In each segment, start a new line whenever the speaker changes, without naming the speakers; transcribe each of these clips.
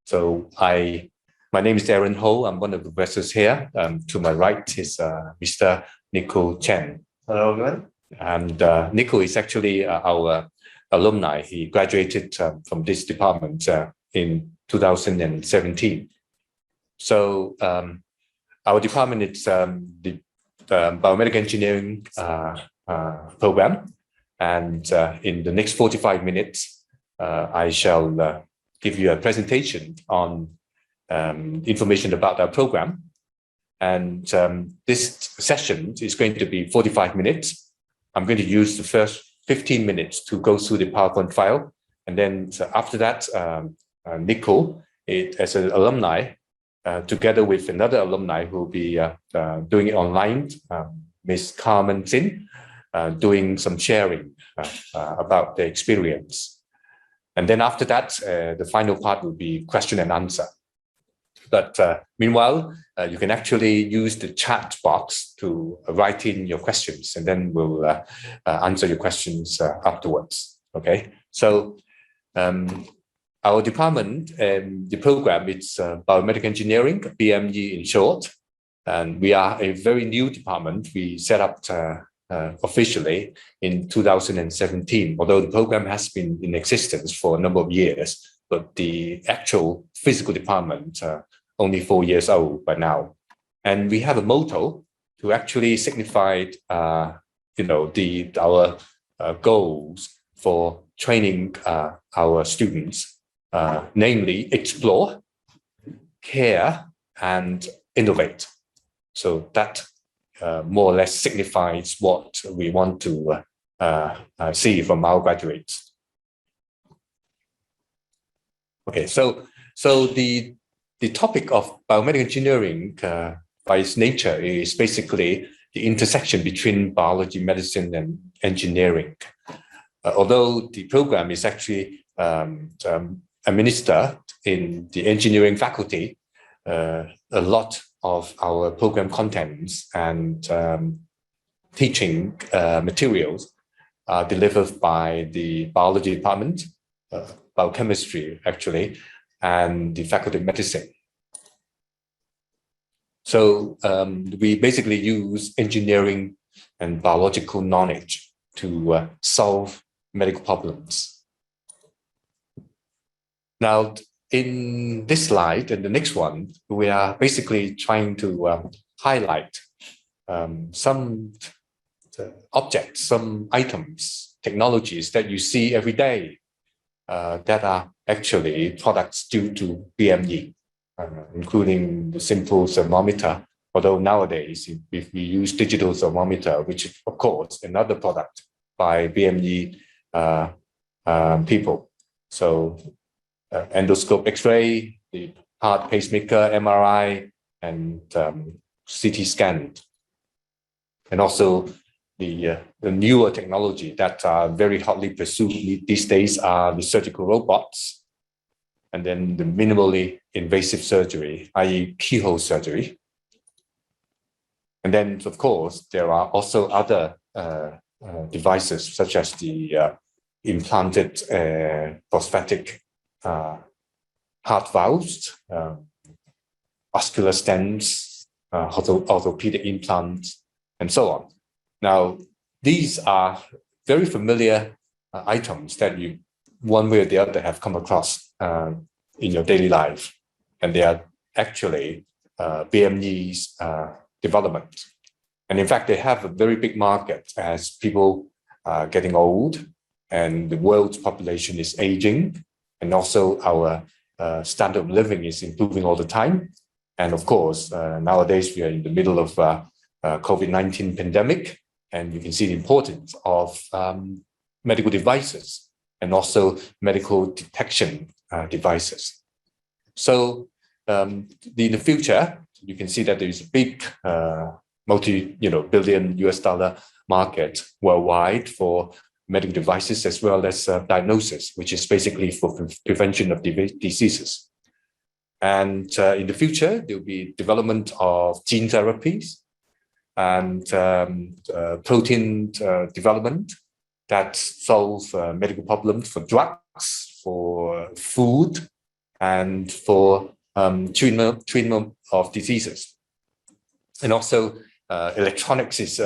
So my name is Aaron Ho. I'm one of the professors here. To my right is Mr. Nicole Chen.
Hello, everyone.
And Nicole is actually our alumni. He graduated from this department in 2017. So our department is the biomedical engineering program. And in the next 45 minutes, I shall give you a presentation on information about our program. And this session is going to be 45 minutes. I'm going to use the first 15 minutes to go through the PowerPoint file. And then after that, Nicole, as an alumni, together with another alumni who will be doing it online, Ms. Carmen Sin, doing some sharing about the experience. And then after that, the final part will be question and answer. But meanwhile, you can actually use the chat box to write in your questions, and then we'll answer your questions afterwards. Okay, so our department, the program, it's biomedical engineering, BME in short, and we are a very new department. We set up officially in 2017, although the program has been in existence for a number of years, but the actual physical department only 4 years old by now. And we have a motto to actually signify, our goals for training our students, namely explore, care, and innovate. So that more or less signifies what we want to see from our graduates. Okay, so the topic of biomedical engineering by its nature is basically the intersection between biology, medicine, and engineering. Although the program is actually administered in the engineering faculty, a lot of our program contents and teaching materials are delivered by the biology department, biochemistry actually, and the faculty of medicine. So we basically use engineering and biological knowledge to solve medical problems. Now, in this slide and the next one, we are basically trying to highlight some objects, some items, technologies that you see every day that are actually products due to BME, including the simple thermometer. Although nowadays, if we use digital thermometer, which is, of course, another product by BME people. So endoscope X-ray, the heart pacemaker, MRI, and CT scan. And also the newer technology that are very hotly pursued these days are the surgical robots, and then the minimally invasive surgery, i.e. keyhole surgery. And then, of course, there are also other devices such as the implanted prosthetic heart valves, vascular stents, orthopedic implants, and so on. Now, these are very familiar items that you, one way or the other, have come across in your daily life, and they are actually BME's development. And in fact, they have a very big market as people are getting old and the world's population is aging, and also our standard of living is improving all the time. And of course, nowadays we are in the middle of COVID-19 pandemic, and you can see the importance of medical devices and also medical detection devices. So in the future, you can see that there is a big multi-billion US dollar market worldwide for medical devices as well as diagnosis, which is basically for prevention of diseases. And in the future, there will be development of gene therapies and protein development that solve medical problems for drugs, for food, and for treatment of diseases. And also electronics is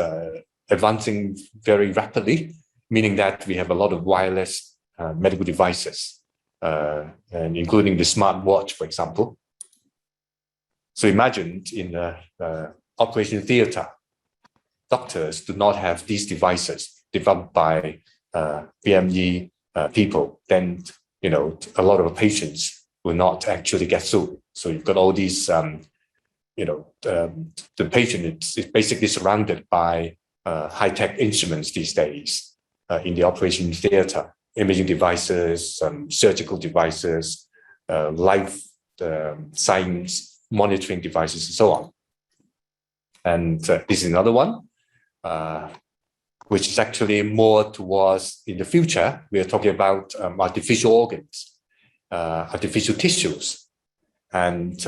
advancing very rapidly, meaning that we have a lot of wireless medical devices, and including the smartwatch, for example. So imagine in the operation theater, doctors do not have these devices developed by BME people, then a lot of patients will not actually get through. So you've got all these, the patient is basically surrounded by high-tech instruments these days in the operation theater, imaging devices, surgical devices, life science monitoring devices, and so on. And this is another one, which is actually more towards in the future. We are talking about artificial organs, artificial tissues, and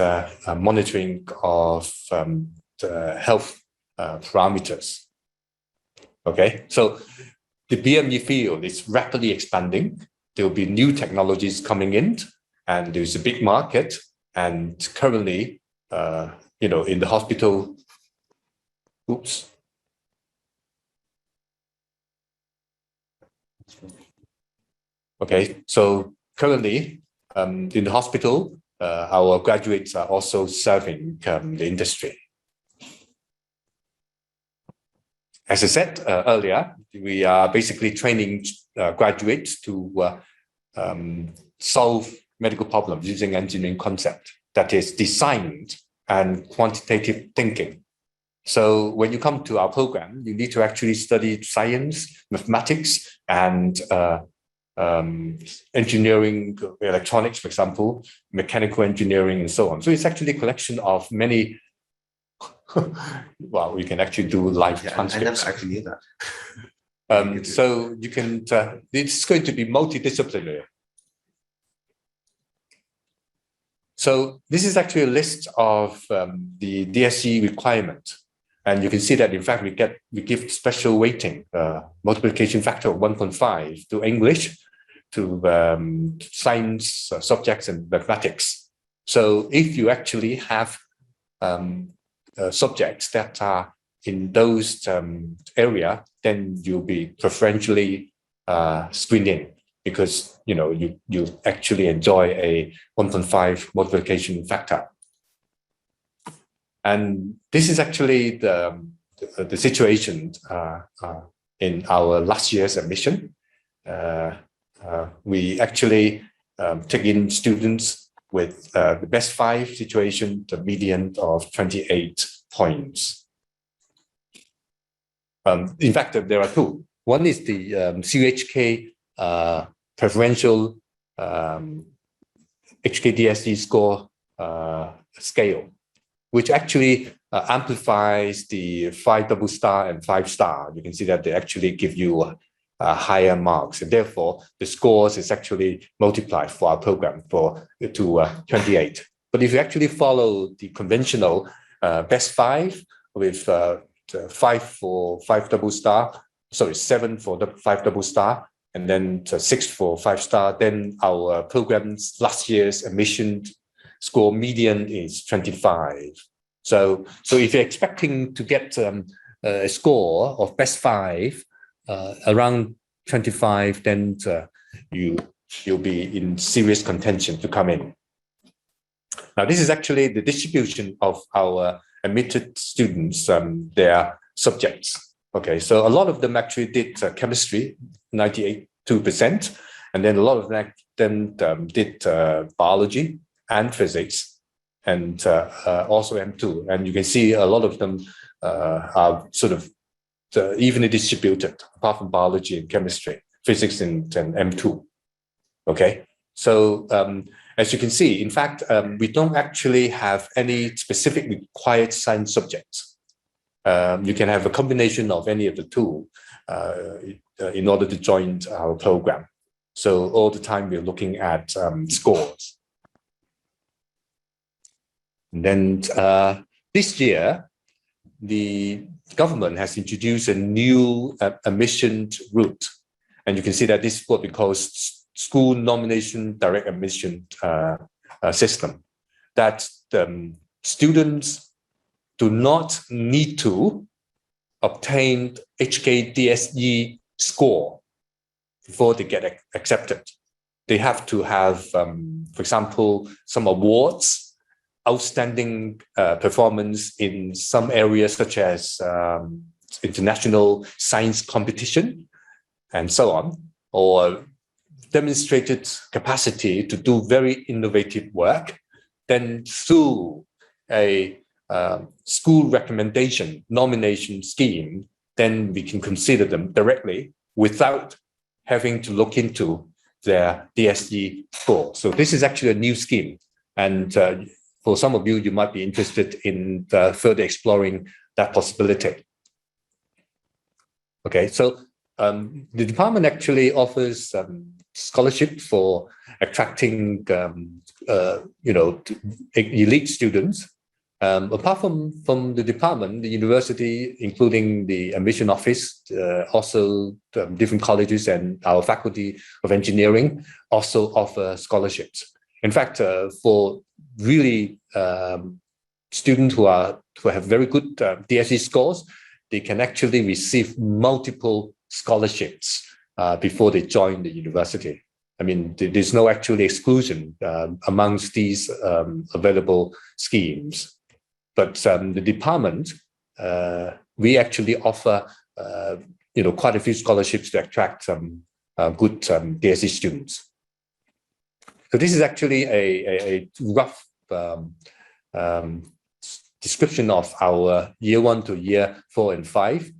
monitoring of the health parameters. Okay, so the BME field is rapidly expanding. There will be new technologies coming in, and there's a big market. And currently, in the hospital, Okay, so currently in the hospital, our graduates are also serving the industry. As I said earlier, we are basically training graduates to solve medical problems using engineering concept that is designed and quantitative thinking. So when you come to our program, you need to actually study science, mathematics, and engineering, electronics, for example, mechanical engineering, and so on. So it's actually a collection of many. Well, we can actually do live transcripts.
I never actually knew that.
So you can. It's going to be multidisciplinary. So this is actually a list of the DSE requirement. And you can see that, in fact, we give special weighting, multiplication factor of 1.5 to English, to science subjects and mathematics. So if you actually have subjects that are in those area, then you'll be preferentially screened in, because you actually enjoy a 1.5 multiplication factor. And this is actually the situation in our last year's admission. We actually take in students with the best 5 situation, the median of 28 points. In fact, there are 2. One is the CUHK preferential HKDSE score scale, which actually amplifies the 5 double star and 5 star. You can see that they actually give you higher marks, and therefore the scores is actually multiplied for our program to 28. But if you actually follow the conventional best 5 with 5 for 5 double star, sorry, 7 for the 5 double star, and then 6 for 5 star, then our program's last year's admission score median is 25. So if you're expecting to get a score of best 5 around 25, then you'll be in serious contention to come in. Now, this is actually the distribution of our admitted students, their subjects. Okay, so a lot of them actually did chemistry, 98%, and then a lot of them did biology and physics, and also M2. And you can see a lot of them are sort of evenly distributed, apart from biology and chemistry, physics and M2. Okay, so as you can see, in fact, we don't actually have any specific required science subjects. You can have a combination of any of the 2 in order to join our program. So all the time we're looking at scores. And then this year, the government has introduced a new admission route. And you can see that this is what we call school nomination direct admission system, that students do not need to obtain HKDSE score before they get accepted. They have to have, for example, some awards, outstanding performance in some areas such as international science competition and so on, or demonstrated capacity to do very innovative work. Then through a school recommendation nomination scheme, then we can consider them directly without having to look into their DSE score. So this is actually a new scheme. And for some of you, you might be interested in further exploring that possibility. Okay, so the department actually offers scholarship for attracting, elite students. Apart from the department, the university, including the admission office, also different colleges and our faculty of engineering also offer scholarships. In fact, for really students who have very good DSE scores, they can actually receive multiple scholarships before they join the university. I mean, there's no actually exclusion amongst these available schemes. But the department, we actually offer, quite a few scholarships to attract good DSE students. So this is actually a rough description of our year 1 to year 4 and 5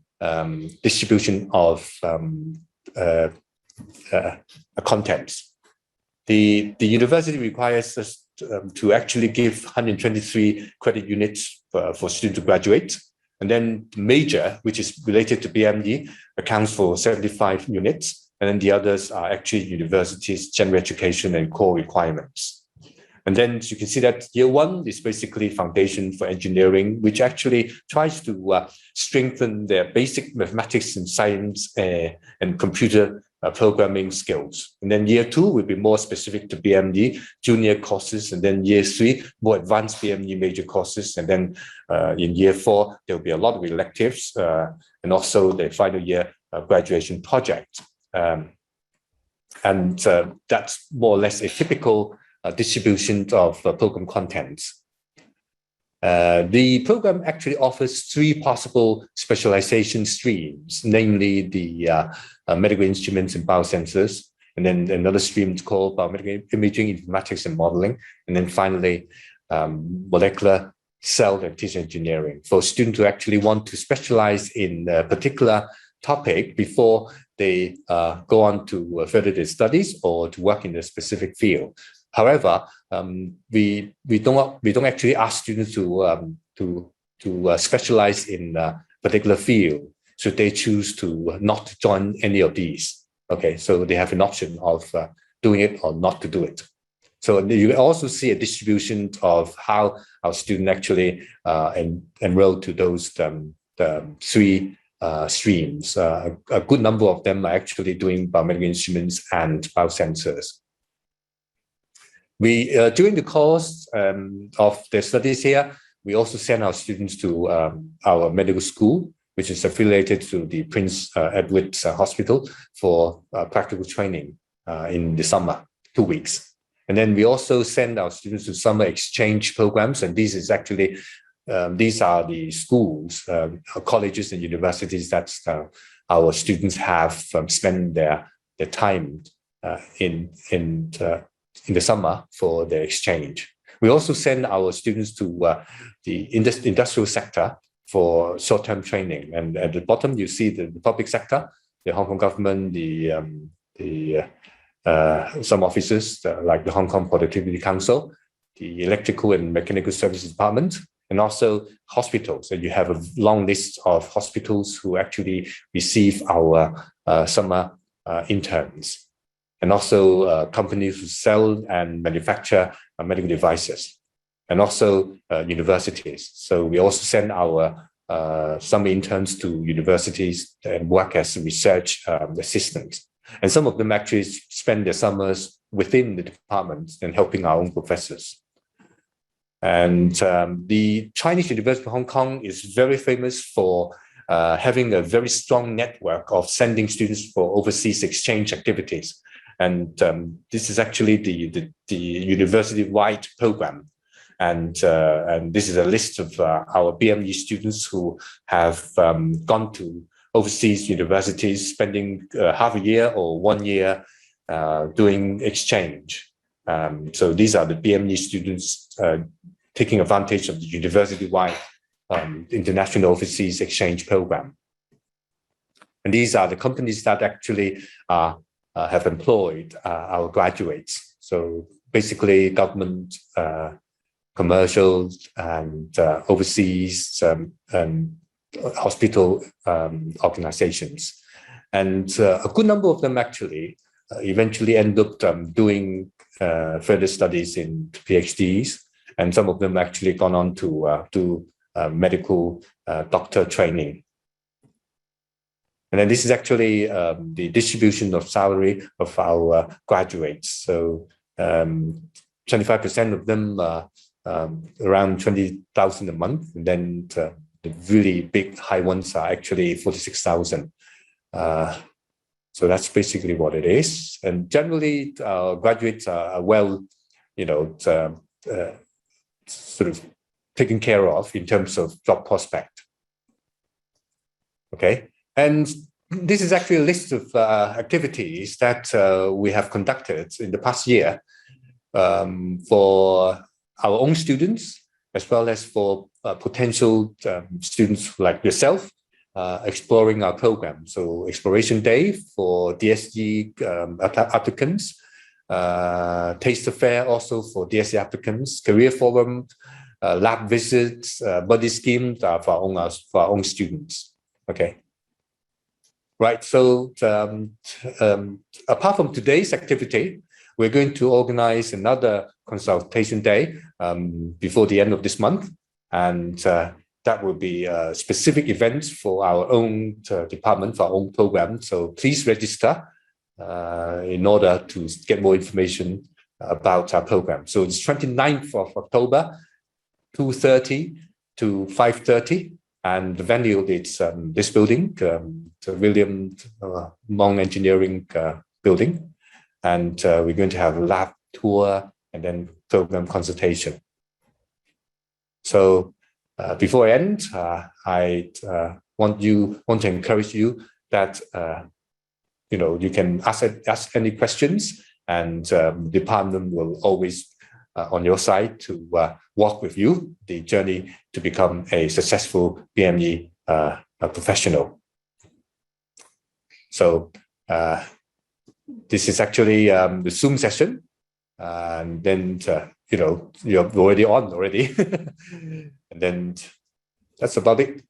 distribution of contents. The university requires us to actually give 123 credit units for students to graduate. And then the major, which is related to BME, accounts for 75 units. And then the others are actually universities, general education, and core requirements. And then you can see that year 1 is basically foundation for engineering, which actually tries to strengthen their basic mathematics and science and computer programming skills. And then year 2 will be more specific to BME junior courses. And then year 3, more advanced BME major courses. And then in year 4, there will be a lot of electives and also the final year graduation project. And that's more or less a typical distribution of program contents. The program actually offers 3 possible specialization streams, namely the medical instruments and biosensors, and then another stream called biomedical imaging, informatics, and modeling, and then finally molecular cell and tissue engineering for students who actually want to specialize in a particular topic before they go on to further their studies or to work in a specific field. However, we don't actually ask students to specialize in a particular field should they choose to not join any of these. Okay, so they have an option of doing it or not to do it. So you also see a distribution of how our students actually enroll to those 3 streams. A good number of them are actually doing biomedical instruments and biosensors. We, during the course of their studies here, we also send our students to our medical school, which is affiliated to the Prince Edward Hospital for practical training in the summer, 2 weeks. And then we also send our students to summer exchange programs. And these is actually, these are the schools, colleges and universities that our students have spent their time in the summer for the exchange. We also send our students to the industrial sector for short-term training. And at the bottom, you see the public sector, the Hong Kong government, some offices like the Hong Kong Productivity Council, the Electrical and Mechanical Services Department, and also hospitals. And you have a long list of hospitals who actually receive our summer interns, and also companies who sell and manufacture medical devices, and also universities. So we also send our summer interns to universities and work as research assistants. And some of them actually spend their summers within the departments and helping our own professors. And the Chinese University of Hong Kong is very famous for having a very strong network of sending students for overseas exchange activities. And this is actually the university-wide program. And this is a list of our BME students who have gone to overseas universities, spending half a year or 1 year doing exchange. So these are the BME students taking advantage of the university-wide international overseas exchange program. And these are the companies that actually have employed our graduates. So basically government, commercials, and overseas and hospital organizations. And a good number of them actually eventually end up doing further studies in PhDs, and some of them actually gone on to do medical doctor training. And then this is actually the distribution of salary of our graduates. So 25% of them around 20,000 a month, and then the really big high ones are actually 46,000. So that's basically what it is. And generally, graduates are well, sort of taken care of in terms of job prospect. Okay, and this is actually a list of activities that we have conducted in the past year for our own students, as well as for potential students like yourself, exploring our program. So Exploration Day for DSE applicants, Taster Fair also for DSE applicants, Career Forum, lab visits, buddy scheme for our own students. Okay. Right, so apart from today's activity, we're going to organize another consultation day before the end of this month. And that will be specific events for our own department, for our own program. So please register in order to get more information about our program. So it's 29th of October, 2:30 to 5:30. And the venue is this building, the William Mong Engineering building. And we're going to have a lab tour and then program consultation. So before I end, I want to encourage you that you can ask any questions, and the department will always on your side to walk with you the journey to become a successful BME professional. So this is actually the Zoom session, and then you're already on already, and then that's about it.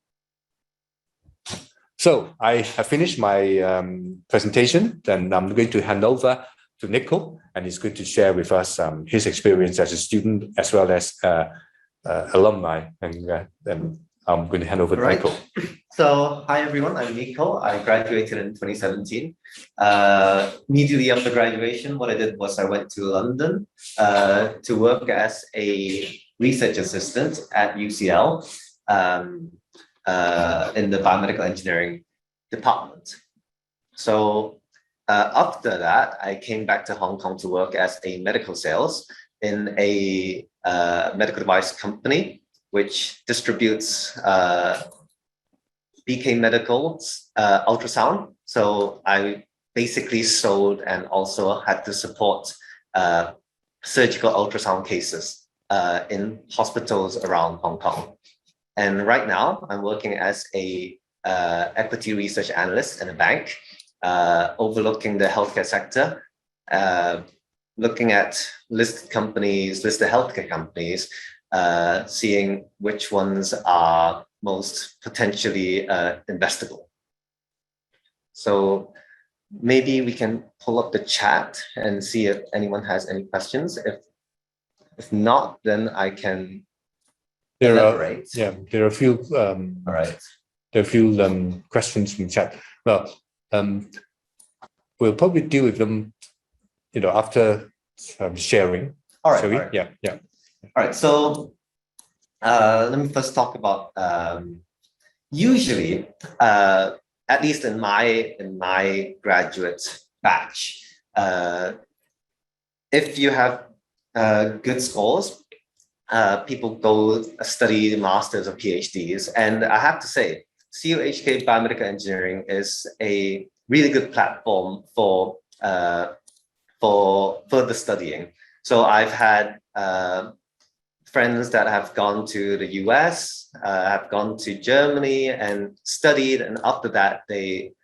So I have finished my presentation, and I'm going to hand over to Nicole, and he's going to share with us his experience as a student as well as alumni. And I'm going to hand over to Nicole.
So, hi everyone, I'm Nicole. I graduated in 2017. Immediately after graduation, what I did was I went to London to work as a research assistant at UCL in the biomedical engineering department. So after that, I came back to Hong Kong to work as a medical sales in a medical device company, which distributes BK Medical's ultrasound. So I basically sold and also had to support surgical ultrasound cases in hospitals around Hong Kong. And right now, I'm working as a equity research analyst in a bank, overlooking the healthcare sector, looking at listed healthcare companies, seeing which ones are most potentially investable. So maybe we can pull up the chat and see if anyone has any questions. If not, then I can elaborate.
There are a few.
All right.
There are a few questions from chat. Well, we'll probably deal with them, after sharing.
All right.
Shall we?
All right.
Yeah.
All right. So let me first talk about usually, at least in my graduate batch, if you have good scores, people go study masters or PhDs, and I have to say, CUHK Biomedical Engineering is a really good platform for further studying. So I've had friends that have gone to the US, have gone to Germany and studied, and after that they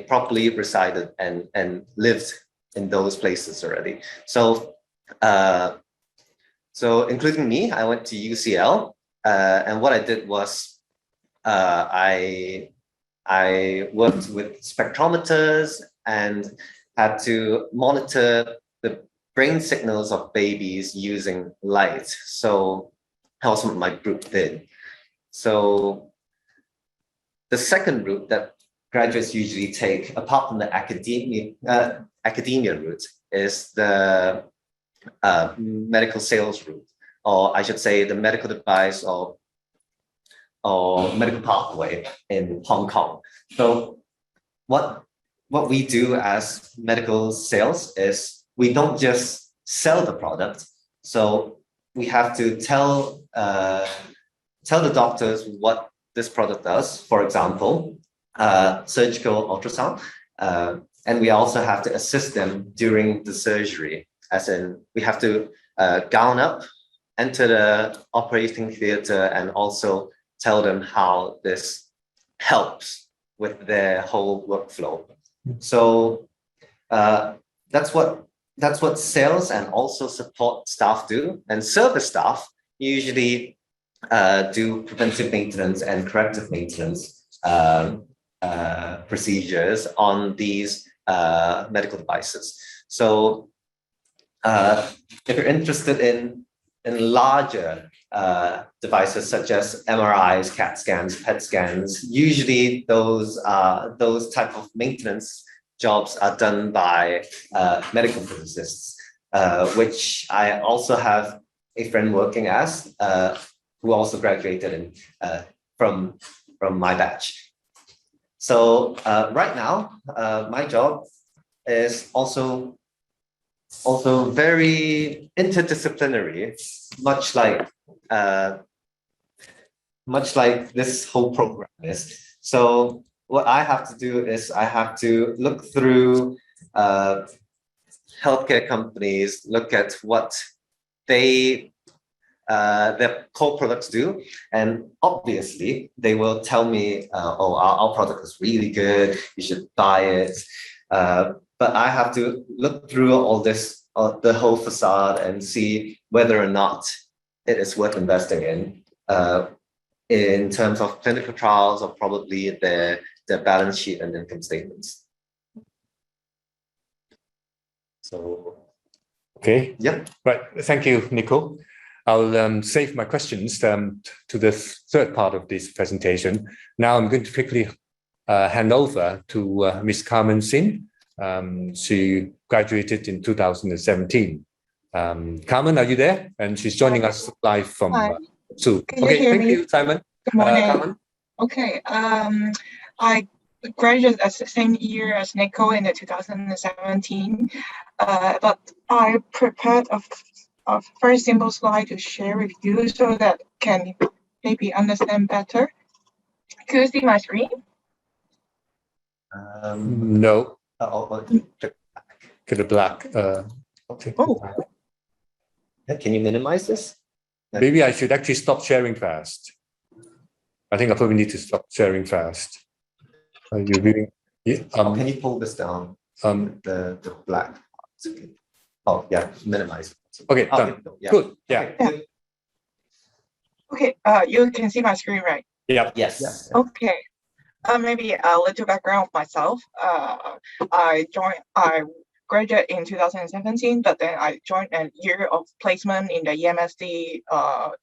properly resided and lived in those places already. So so including me, I went to UCL, and what I did was I worked with spectrometers and had to monitor the brain signals of babies using light. So that was what my group did. So the second route that graduates usually take, apart from the academia route, is the medical sales route, or I should say the medical device or medical pathway in Hong Kong. So what we do as medical sales is we don't just sell the product. So we have to tell the doctors what this product does. For example, surgical ultrasound, and we also have to assist them during the surgery. As in, we have to gown up, enter the operating theater, and also tell them how this helps with their whole workflow. So that's what sales and also support staff do. And service staff usually do preventive maintenance and corrective maintenance procedures on these medical devices. So if you're interested in larger devices such as MRIs, CAT scans, PET scans, usually those type of maintenance jobs are done by medical physicists, which I also have a friend working as, who also graduated from my batch. So right now, my job is also very interdisciplinary, much like this whole program is. So what I have to do is I have to look through healthcare companies, look at what their core products do, and obviously they will tell me, oh, our product is really good, you should buy it. But I have to look through all this, the whole facade, and see whether or not it is worth investing in terms of clinical trials or probably their balance sheet and income statements. So,
okay.
Yeah.
Right. Thank you, Nicole. I'll save my questions to the third part of this presentation. Now I'm going to quickly hand over to Ms. Carmen Sin. She graduated in 2017. Carmen, are you there? And she's joining us live from Zoom. Okay, thank you, Simon.
Good morning.
Carmen?
Okay, I graduated as the same year as Nicole in 2017, but I prepared a very simple slide to share with you so that can maybe understand better. Could you see my screen?
No. Get a black. Okay.
Oh.
Can you minimize this?
Maybe I should actually stop sharing fast. I think I probably need to stop sharing fast. Are you viewing? Yeah,
can you pull this down? The black part. Oh, yeah, minimize.
Okay, done.
Yeah.
Good. Yeah.
Okay.
Okay, you can see my screen, right?
Yeah.
Yes.
Okay. Maybe a little background of myself. I graduated in 2017, but then I joined a year of placement in the EMSD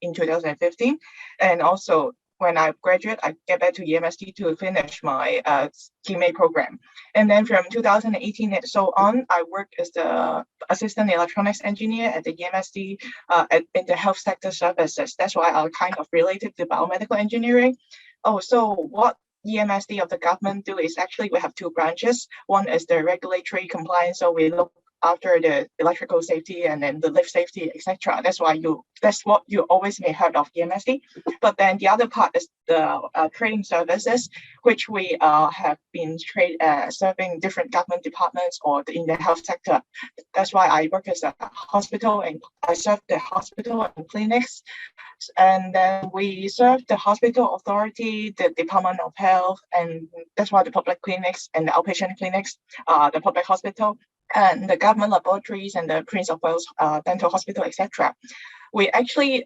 in 2015. And also when I graduate, I get back to EMSD to finish my BME program. And then from 2018 and so on, I worked as the assistant electronics engineer at the EMSD in the health sector services. That's why I kind of related to biomedical engineering. Oh, so what EMSD of the government do is actually we have two branches. One is the regulatory compliance, so we look after the electrical safety and then the lift safety, etc. That's what you always may heard of EMSD. But then the other part is the training services, which we have been serving different government departments or in the health sector. That's why I work as a hospital and I serve the hospital and clinics. And then we serve the hospital authority, the Department of Health, and that's why the public clinics and the outpatient clinics, the public hospital, and the government laboratories and the Prince of Wales Dental Hospital, etc. We actually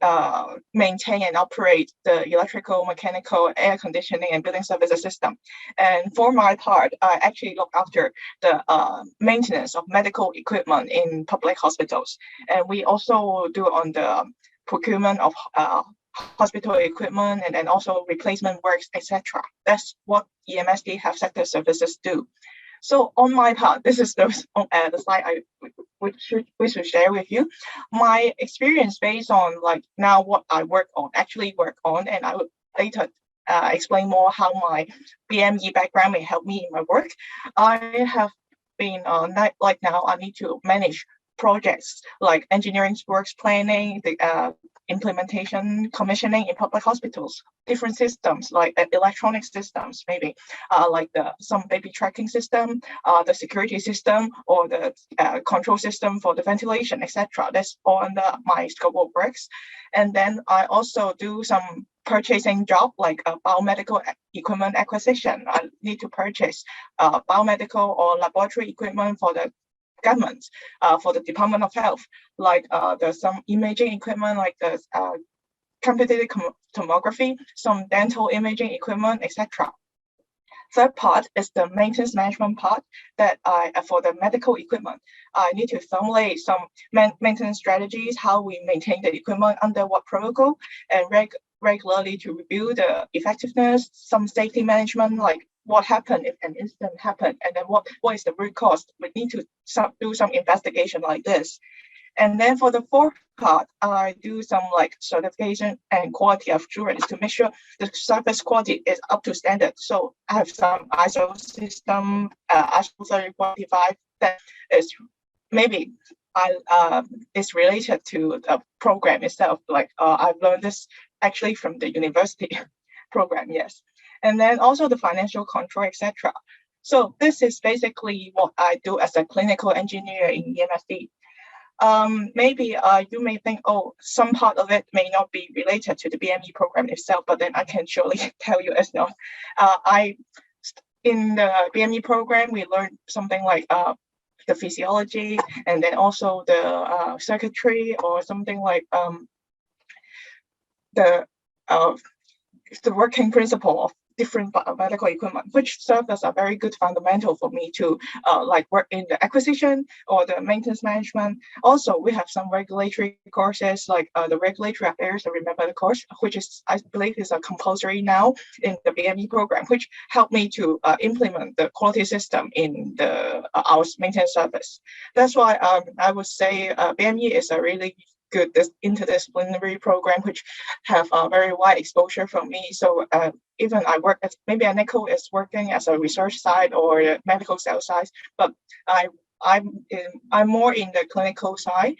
maintain and operate the electrical, mechanical, air conditioning, and building services system. And for my part, I actually look after the maintenance of medical equipment in public hospitals. And we also do on the procurement of hospital equipment and then also replacement works, etc. That's what EMSD health sector services do. So on my part, this is the slide we should share with you. My experience based on like now what I work on, and I will later explain more how my BME background may help me in my work. I have been like now I need to manage projects like engineering works planning, the implementation, commissioning in public hospitals, different systems like electronic systems, maybe like some baby tracking system, the security system, or the control system for the ventilation, etc. That's all under my scope of works. And then I also do some purchasing job like biomedical equipment acquisition. I need to purchase biomedical or laboratory equipment for the government, for the Department of Health, like there's some imaging equipment like the computed tomography, some dental imaging equipment, etc. Third part is the maintenance management part that for the medical equipment, I need to formulate some maintenance strategies, how we maintain the equipment under what protocol, and regularly to review the effectiveness, some safety management, like what happened if an incident happened, and then what is the root cause. We need to do some investigation like this. And then for the fourth part, I do some like certification and quality assurance to make sure the service quality is up to standard. So I have some ISO system, ISO 3045 that is maybe is related to the program itself. Like I've learned this actually from the university program, yes. And then also the financial control, etc. So this is basically what I do as a clinical engineer in EMSD. Maybe you may think, oh, some part of it may not be related to the BME program itself, but then I can surely tell you as well. In the BME program, we learned something like the physiology, and then also the circuitry, or something like the working principle of different medical equipment, which served as a very good fundamental for me to like work in the acquisition or the maintenance management. Also, we have some regulatory courses like the regulatory affairs, I remember the course, which is, I believe, is a compulsory now in the BME program, which helped me to implement the quality system in the our maintenance service. That's why I would say BME is a really good interdisciplinary program, which have a very wide exposure for me. So even I work as, maybe Nicole is working as a research side or a medical cell side, but I'm more in the clinical side,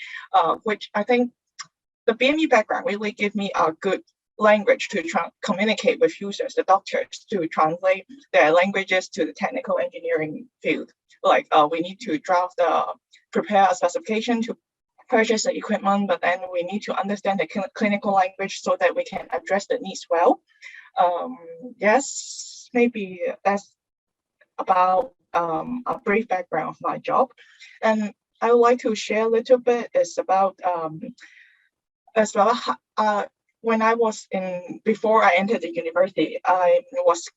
which I think the BME background really give me a good language to communicate with users, the doctors, to translate their languages to the technical engineering field. Like we need to prepare a specification to purchase the equipment, but then we need to understand the clinical language so that we can address the needs well. Yes, maybe that's about a brief background of my job. And I would like to share a little bit is about as well. When I was before I entered the university, I was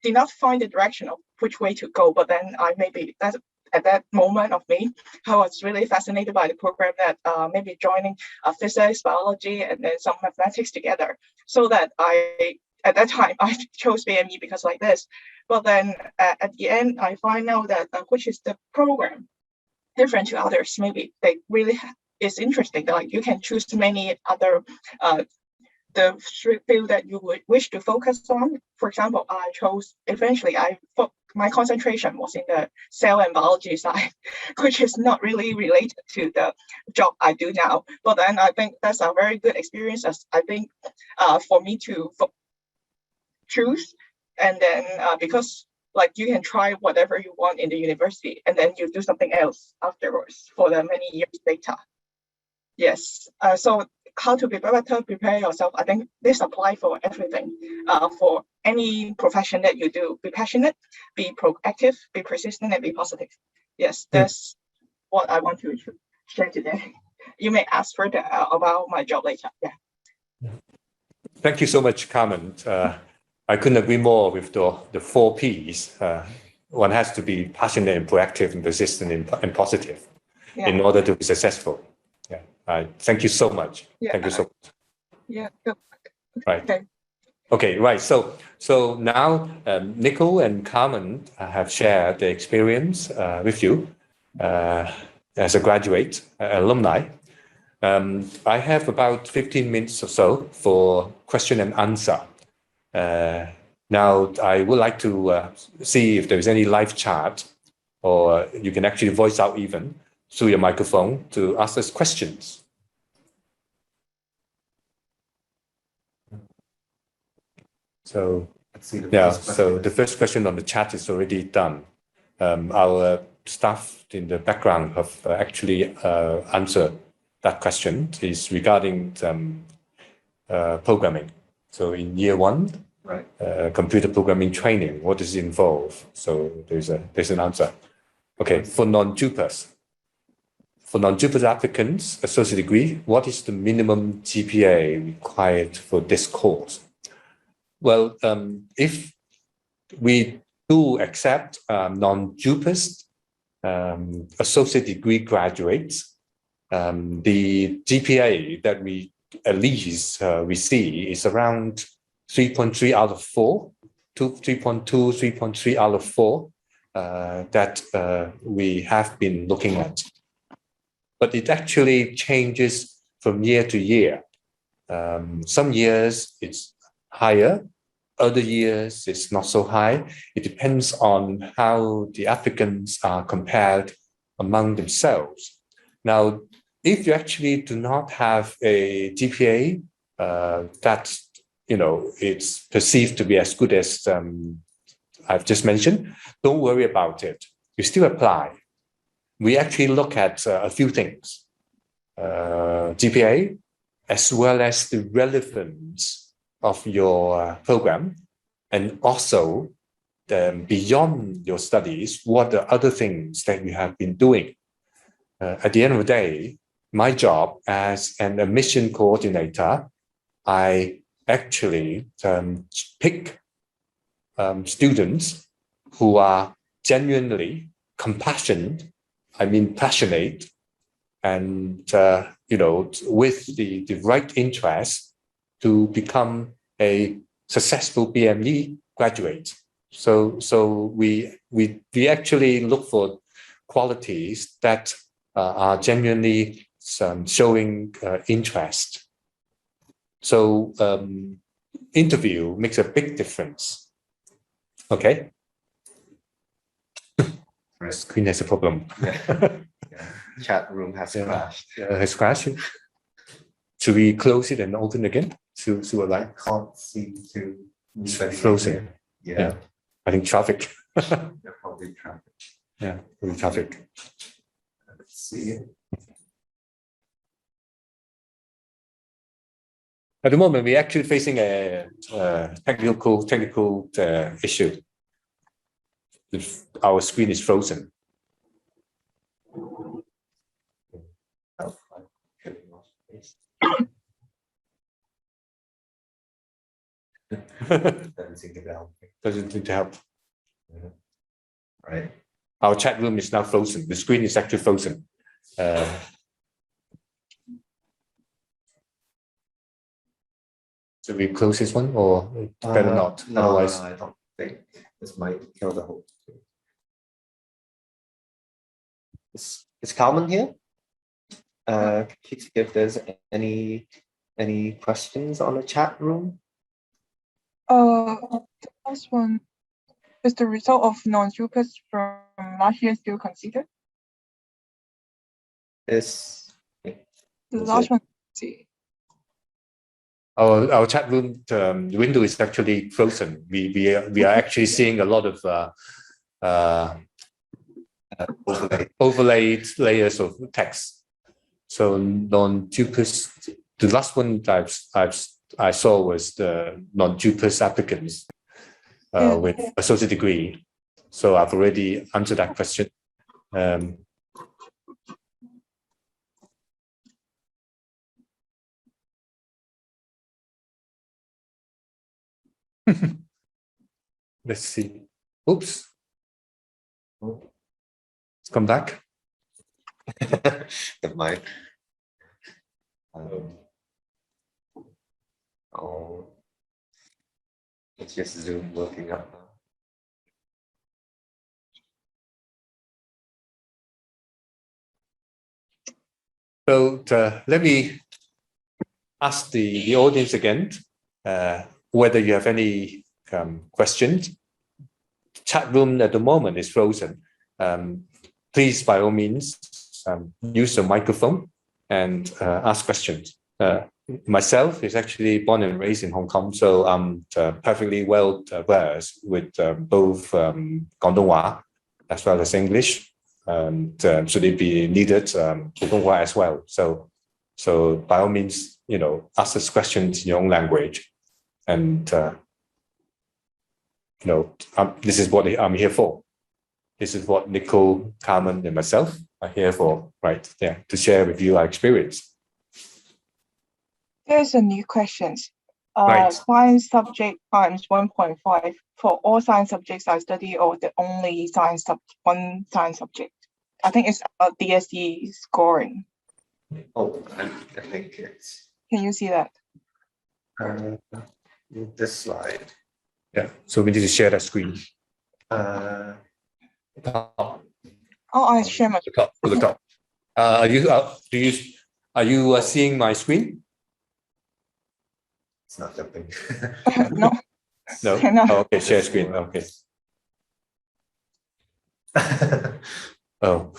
did not find the direction of which way to go, but then at that moment of me, I was really fascinated by the program that maybe joining physics, biology, and then some mathematics together. So that at that time, I chose BME because like this. But then at the end, I find out that which is the program different to others. Maybe they really is interesting. Like you can choose many other the field that you would wish to focus on. For example, I chose eventually my concentration was in the cell and biology side, which is not really related to the job I do now. But then I think that's a very good experience. As I think for me to choose, and then because like you can try whatever you want in the university, and then you do something else afterwards for the many years later. Yes. So how to prepare yourself? I think this applies for everything. For any profession that you do, be passionate, be proactive, be persistent, and be positive. Yes, that's what I want to share today. You may ask further about my job later. Yeah.
Thank you so much, Carmen. I couldn't agree more with the 4 Ps. One has to be passionate and proactive and persistent and positive in order to be successful. Yeah. Thank you so much.
Yeah.
Thank you so much.
Yeah.
Right. Okay. Right. So now Nicole and Carmen have shared their experience with you as a graduate alumni. I have about 15 minutes or so for question and answer. Now, I would like to see if there is any live chat, or you can actually voice out even through your microphone to ask us questions. So, so the first question on the chat is already done. Our staff in the background have actually answered that question. Is regarding programming. So in year 1,
right,
computer programming training, what does it involve? So there's an answer. Okay, for non-JUPAS applicants, associate degree, what is the minimum GPA required for this course? Well, if we do accept non-JUPAS associate degree graduates, the GPA that we at least we see is around 3.3 out of 4, 3.2, 3.3 out of 4 that we have been looking at. But it actually changes from year to year. Some years it's higher, other years it's not so high. It depends on how the applicants are compared among themselves. Now, if you actually do not have a GPA that it's perceived to be as good as I've just mentioned, don't worry about it. You still apply. We actually look at a few things: GPA, as well as the relevance of your program, and also beyond your studies, what are other things that you have been doing. At the end of the day, my job as an admission coordinator, I actually pick students who are genuinely passionate, and with the right interest to become a successful BME graduate. So we actually look for qualities that are genuinely showing interest. So interview makes a big difference. Okay.
right.
Screen has a problem.
Yeah.
Chat room has crashed.
Has crashed. Should we close it and open again? See what
I
like
can't seem to move anything
frozen.
here.
Yeah. I think traffic.
They're probably traffic.
Yeah, probably traffic.
Let's see.
At the moment, we're actually facing a technical issue. Our screen is frozen.
Doesn't seem to help.
Doesn't seem to help.
Right.
our chat room is now frozen. The screen is actually frozen. So we close this one, or better not?
No,
Otherwise,
I don't think this might kill the whole thing. Is Carmen here? If there's any questions on the chat room?
The last one is the result of non-JUPAS from last year still considered?
Is
The last one, see.
our chat room window is actually frozen. We are actually seeing a lot of overlaid layers of text. So non-JUPAS, the last one I saw was the non-JUPAS applicants with associate degree. So I've already answered that question. Let's see. Oops. Let's come back.
the mic? Oh, it's just Zoom working up now.
So let me ask the audience again whether you have any questions. Chat room at the moment is frozen. Please, by all means, use the microphone and ask questions. Myself is actually born and raised in Hong Kong, so I'm perfectly well versed with both Guangdonghua as well as English. And should it be needed, Putonghua as well. So by all means, ask us questions in your own language, and this is what I'm here for. This is what Nicole, Carmen, and myself are here for, right? Yeah, to share with you our experience.
There's a new question.
Right.
Science subject times 1.5 for all science subjects I study, or the only one science subject? I think it's DSE scoring.
Oh, I think it's
Can you see that?
this slide.
Yeah. So we need to share that screen.
Oh, I share my.
To the top. Are you seeing my screen?
It's not jumping.
No.
No.
No.
Oh, okay. Share screen. Okay. Oh.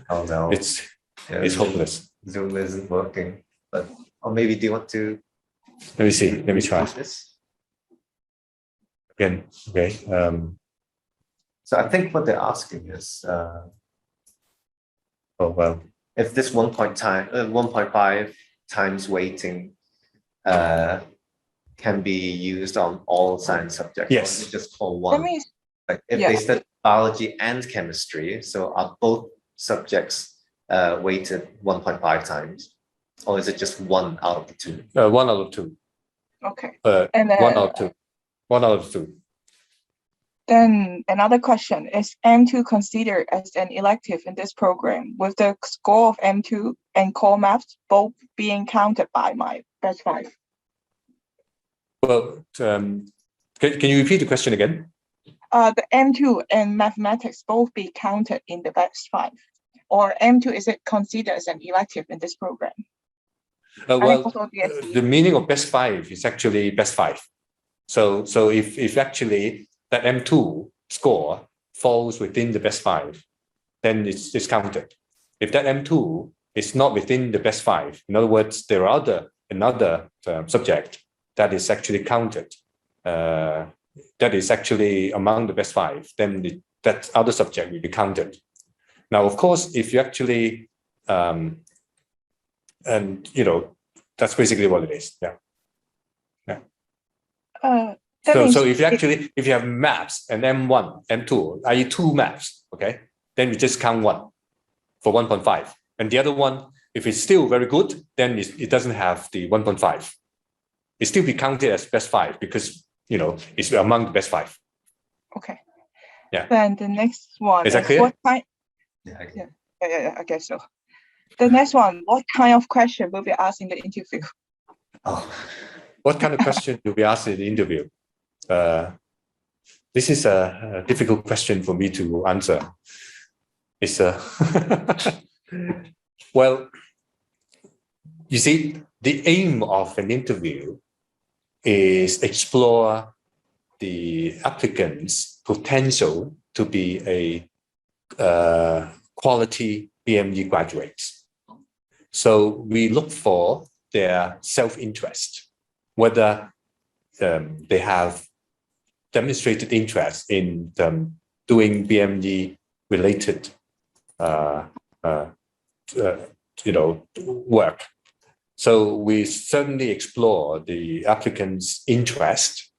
Oh no.
It's hopeless.
Zoom isn't working. But or maybe do you want to?
Let me see. Let me try
this
again. Okay.
So I think what they're asking is,
Oh well.
if this 1.5 times weighting can be used on all science subjects.
Yes.
Or is it just for one? Like if they study biology and chemistry, so are both subjects weighted 1.5 times, or is it just one out of the two?
One out of two.
Okay.
And one out of two. One out of two.
Then another question, is M2 considered as an elective in this program, with the score of M2 and core maths both being counted by my best 5?
Well, can you repeat the question again?
The M2 and mathematics both be counted in the best 5, or M2 is it considered as an elective in this program?
Well, the meaning of best 5 is actually best 5. So if actually that M2 score falls within the best 5, then it's counted. If that M2 is not within the best 5, in other words, there are another subject that is actually counted, that is actually among the best 5, then that other subject will be counted. Now, of course, if you actually, that's basically what it is. Yeah. So if you have maths and M1, M2, i.e. 2 maths, okay, then we just count 1 for 1.5. And the other one, if it's still very good, then it doesn't have the 1.5. It still be counted as best 5 because, it's among the best 5.
Okay.
Yeah.
Then the next one
Is that clear?
what kind?
Yeah, I
Yeah. I guess so. The next one, what kind of question will be asked in the interview?
Oh,
What kind of question do we ask in the interview? This is a difficult question for me to answer. It's well, you see, the aim of an interview is explore the applicant's potential to be a quality BME graduates. So we look for their self-interest, whether they have demonstrated interest in doing BME related work. So we certainly explore the applicant's interest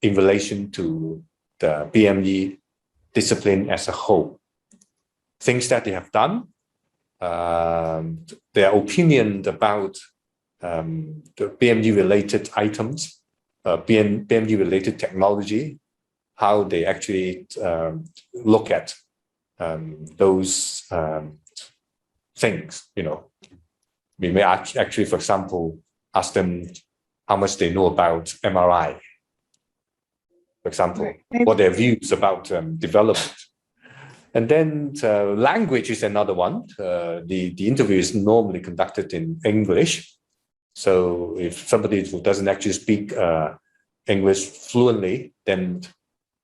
in relation to the BME discipline as a whole. Things that they have done, their opinion about the BME related items, BME related technology, how they actually look at those things. We may actually, for example, ask them how much they know about MRI, for example, what their views about development. And then language is another one. The interview is normally conducted in English. So if somebody who doesn't actually speak English fluently, then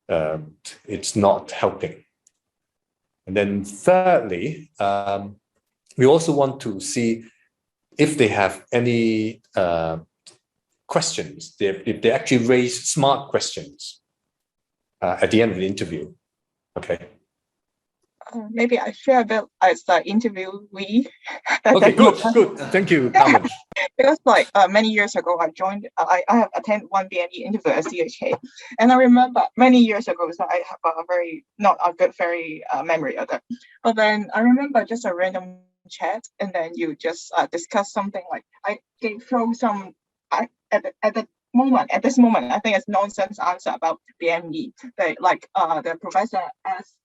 it's not helping. And then thirdly, we also want to see if they have any questions, if they actually raise smart questions at the end of the interview. Okay.
Maybe I share a bit as the interviewee.
Okay, good. Thank you, Carmen.
Because many years ago, I have attended one BME interview at CUHK, and I remember many years ago, so I have a not a good memory of that. But then I remember just a random chat, and then you just discuss something they throw some at this moment, I think it's nonsense answer about BME. The professor asked,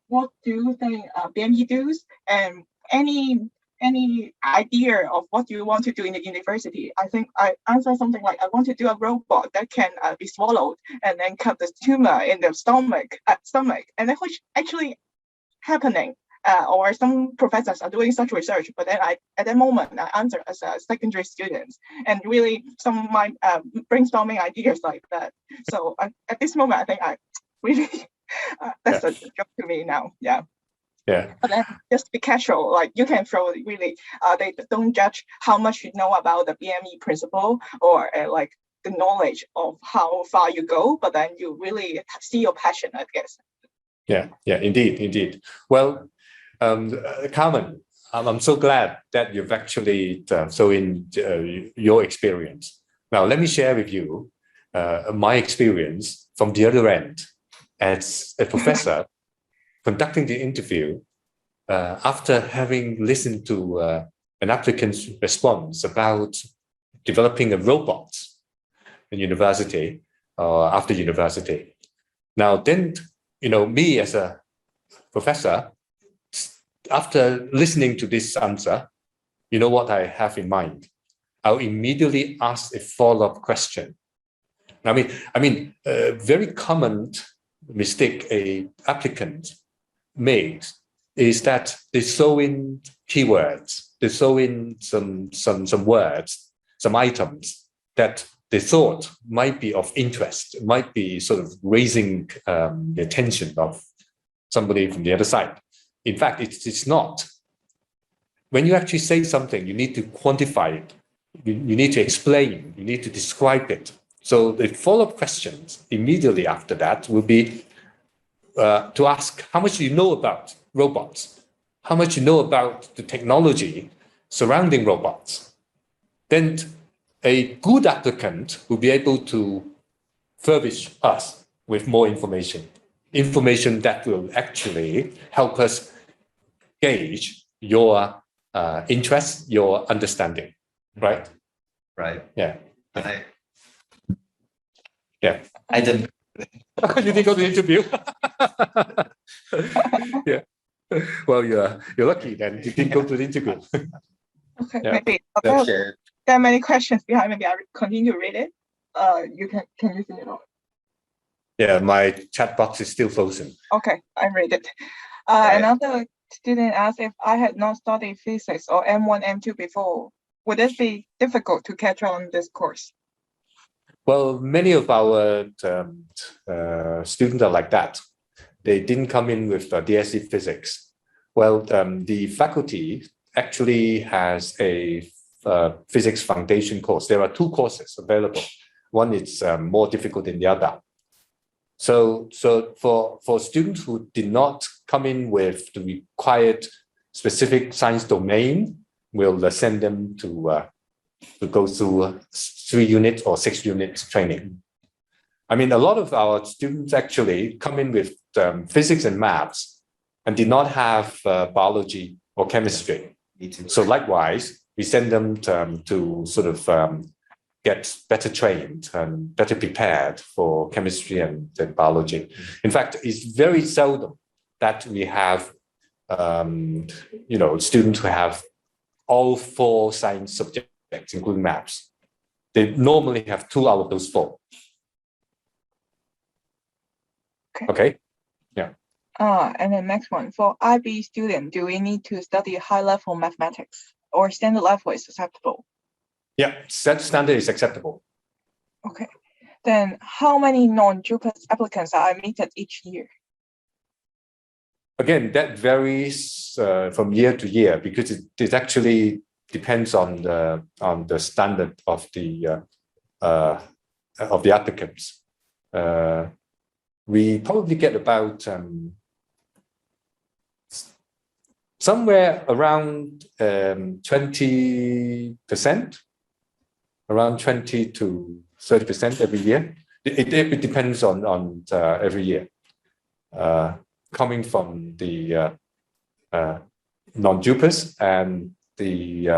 what do you think BME does, and any idea of what you want to do in the university? I think I answered something like, I want to do a robot that can be swallowed and then cut the tumor in the stomach, and then which actually happening. Or some professors are doing such research, but then at that moment I answer as a secondary student, and really some of my brainstorming ideas like that. So at this moment, I think I really that's a job to me now. Yeah. But then just be casual. You can throw really. They don't judge how much you know about the BME principle or the knowledge of how far you go, but then you really see your passion, I guess.
Yeah, indeed. Well, Carmen, I'm so glad that you've actually your experience. Now, let me share with you my experience from the other end as a professor conducting the interview after having listened to an applicant's response about developing a robot in university or after university. Now, then, me as a professor, after listening to this answer, you know what I have in mind? I'll immediately ask a follow-up question. I mean, a very common mistake a applicant makes is that they throw in keywords, they throw in some words, some items that they thought might be of interest, might be sort of raising the attention of somebody from the other side. In fact, it's not. When you actually say something, you need to quantify it. You need to explain, you need to describe it. So the follow-up questions immediately after that will be to ask how much you know about robots, how much you know about the technology surrounding robots. Then a good applicant will be able to furnish us with more information that will actually help us gauge your interest, your understanding, right?
Right.
Yeah.
I didn't.
You didn't go to the interview. Yeah. Well, you're lucky then. You didn't go to the interview.
Okay,
Yeah.
maybe
Yeah.
Share.
there are many questions behind. Maybe I'll continue to read it. You can you see it all?
Yeah, my chat box is still frozen.
Okay, I read it.
Right.
Another student asked if I had not studied physics or M1, M2 before, would it be difficult to catch on this course?
Well, many of our students are like that. They didn't come in with DSE physics. Well, the faculty actually has a physics foundation course. There are two courses available. One is more difficult than the other. So for students who did not come in with the required specific science domain, we'll send them to go through 3 units or 6 units training. I mean, a lot of our students actually come in with physics and maths and did not have biology or chemistry.
Me too.
So likewise, we send them to sort of get better trained and better prepared for chemistry and biology. In fact, it's very seldom that we have, students who have all 4 science subjects, including maths. They normally have 2 out of those 4. Okay. Yeah.
And the next one, for IB student, do we need to study high-level mathematics or standard level is acceptable?
Yeah, standard is acceptable.
Okay. Then how many non-JUPAS applicants are admitted each year?
Again, that varies from year to year because it actually depends on the standard of the applicants. We probably get about somewhere around 20%, around 20 to 30% every year. It depends on every year. Coming from the non-JUPAS and the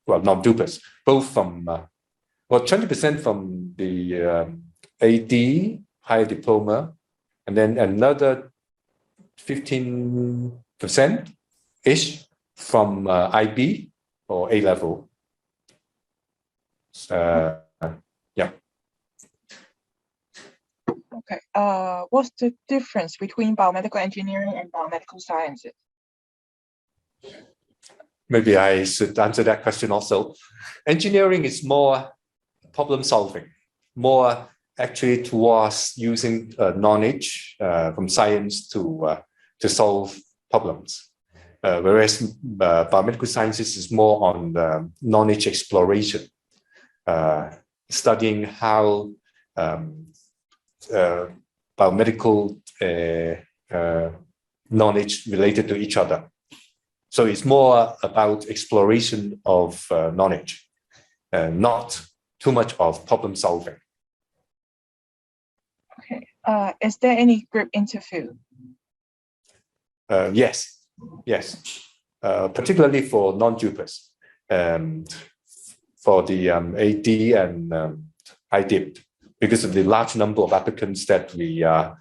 non-JUPAS, both from 20% from the AD, higher diploma, and then another 15%-ish from IB or A level. Yeah.
Okay. What's the difference between biomedical engineering and biomedical sciences?
Maybe I should answer that question also. Engineering is more problem solving, more actually towards using knowledge from science to solve problems. Whereas biomedical sciences is more on knowledge exploration, studying how biomedical knowledge related to each other. So it's more about exploration of knowledge, not too much of problem solving.
Okay. Is there any group interview?
Yes. Particularly for non-JUPAS, for the AD and IDIP, because of the large number of applicants that we have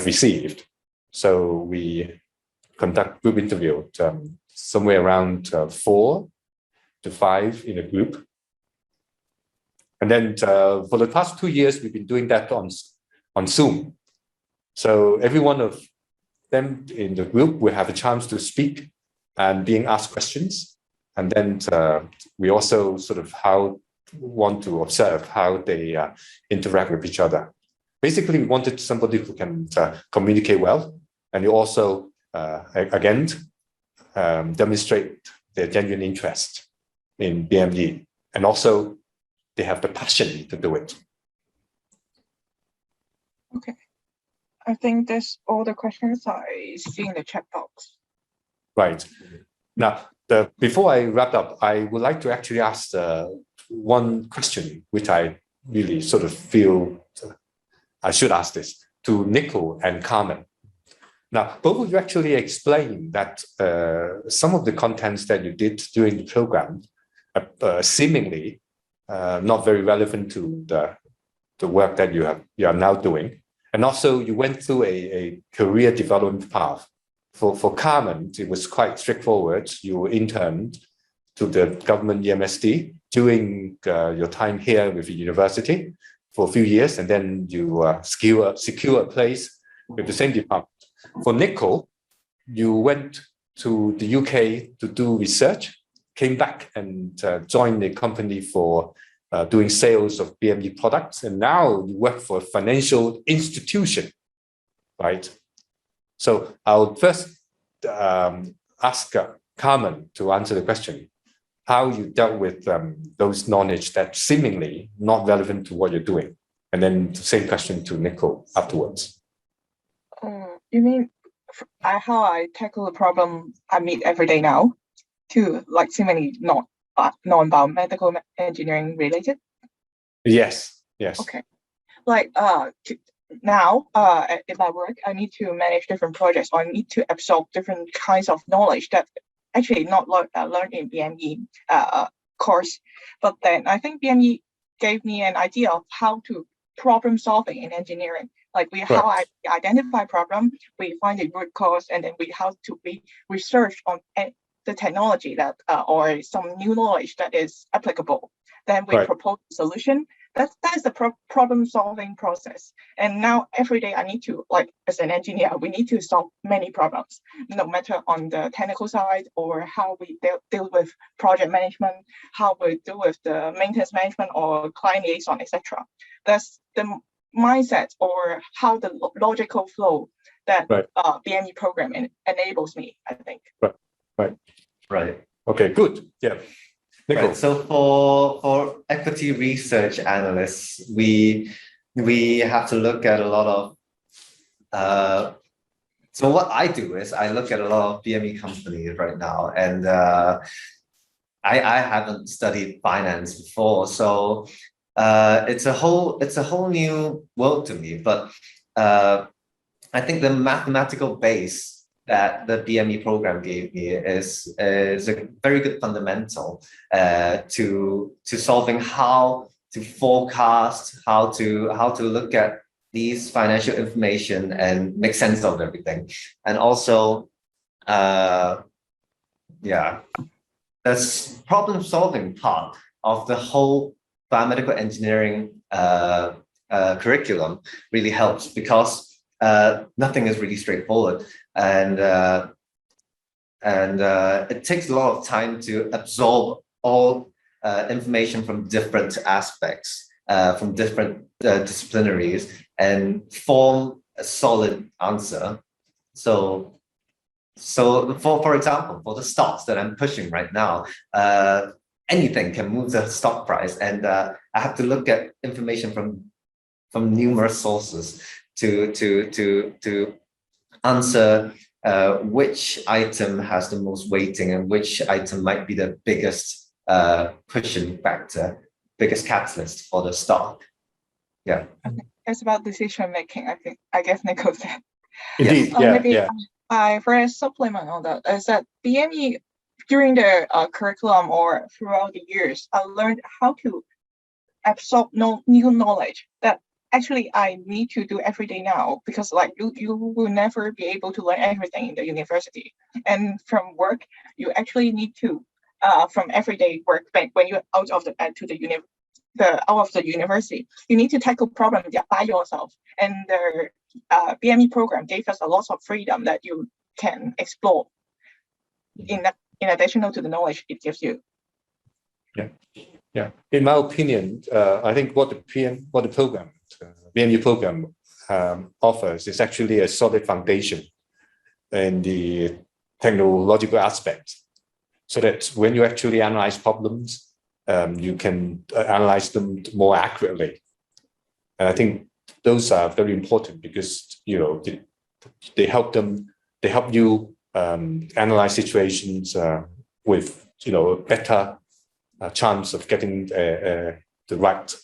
received. So we conduct group interview somewhere around 4 to 5 in a group. And then for the past 2 years, we've been doing that on Zoom. So every one of them in the group will have a chance to speak and being asked questions. And then we also sort of want to observe how they interact with each other. Basically, we wanted somebody who can communicate well, and you also, again, demonstrate their genuine interest in BME, and also they have the passion to do it.
Okay. I think that's all the questions I see in the chat box.
Right. Now, before I wrap up, I would like to actually ask one question, which I really sort of feel I should ask this to Nicole and Carmen. Now, both of you actually explained that some of the contents that you did during the program are seemingly not very relevant to the work that you are now doing. And also you went through a career development path. For Carmen, it was quite straightforward. You were interned to the government EMSD during your time here with the university for a few years, and then you secure a place with the same department. For Nicole, you went to the UK to do research, came back and joined the company for doing sales of BME products, and now you work for a financial institution, right? So I'll first ask Carmen to answer the question, how you dealt with those knowledge that seemingly not relevant to what you're doing. And then the same question to Nicole afterwards.
You mean how I tackle the problem I meet every day now to like seemingly not non-biomedical engineering related?
Yes.
Okay. Like now in my work, I need to manage different projects, or I need to absorb different kinds of knowledge that actually not learned in BME course. But then I think BME gave me an idea of how to problem solving in engineering. Like how I identify problem, we find the root cause, and then how to research on the technology that or some new knowledge that is applicable. Then we propose a solution. That's the problem solving process. And now every day I need to, like as an engineer, we need to solve many problems, no matter on the technical side or how we deal with project management, how we deal with the maintenance management or client liaison, etc. That's the mindset or how the logical flow that BME program enables me, I think.
Right.
Okay, good. Yeah. Nicole.
Right. So for equity research analysts, we have to look at a lot of so what I do is I look at a lot of BME companies right now, and I haven't studied finance before, so it's a whole new world to me. But I think the mathematical base that the BME program gave me is a very good fundamental to solving how to forecast, how to look at these financial information and make sense of everything. And also, that's problem solving part of the whole biomedical engineering curriculum really helps, because nothing is really straightforward, and it takes a lot of time to absorb all information from different aspects, from different disciplinaries, and form a solid answer. So for example, for the stocks that I'm pushing right now, anything can move the stock price, and I have to look at information from numerous sources to answer which item has the most weighting and which item might be the biggest pushing factor, biggest catalyst for the stock. Yeah.
It's about decision making, I guess Nicole said.
Indeed,
I first supplement on that is that BME during the curriculum or throughout the years, I learned how to absorb new knowledge that actually I need to do every day now, because like you will never be able to learn everything in the university. And from work, you actually need to from everyday work, when you're out of the university, you need to tackle problems by yourself. And the BME program gave us a lot of freedom that you can explore in addition to the knowledge it gives you.
Yeah. In my opinion, I think what the program, BME program offers is actually a solid foundation in the technological aspect, so that when you actually analyze problems, you can analyze them more accurately. And I think those are very important, because they help you analyze situations with a better chance of getting the right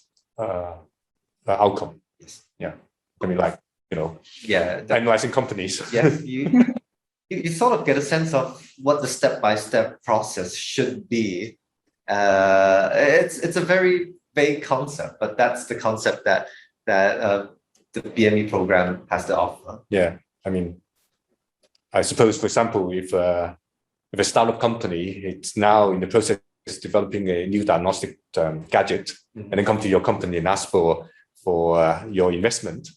outcome. Yeah, I mean, like analyzing companies.
Yes, you sort of get a sense of what the step-by-step process should be. It's a very vague concept, but that's the concept that that the BME program has to offer.
Yeah, I mean, I suppose, for example, if a startup company, it's now in the process of developing a new diagnostic gadget, and then come to your company and ask for your investment,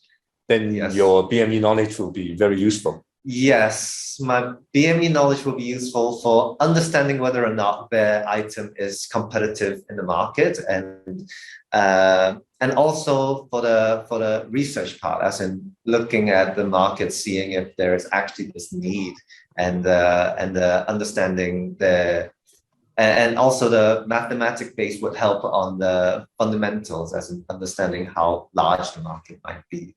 then
Yes.
your BME knowledge will be very useful.
Yes, my BME knowledge will be useful for understanding whether or not their item is competitive in the market, and also for the research part, as in looking at the market, seeing if there is actually this need, and understanding and also the mathematic base would help on the fundamentals, as in understanding how large the market might be.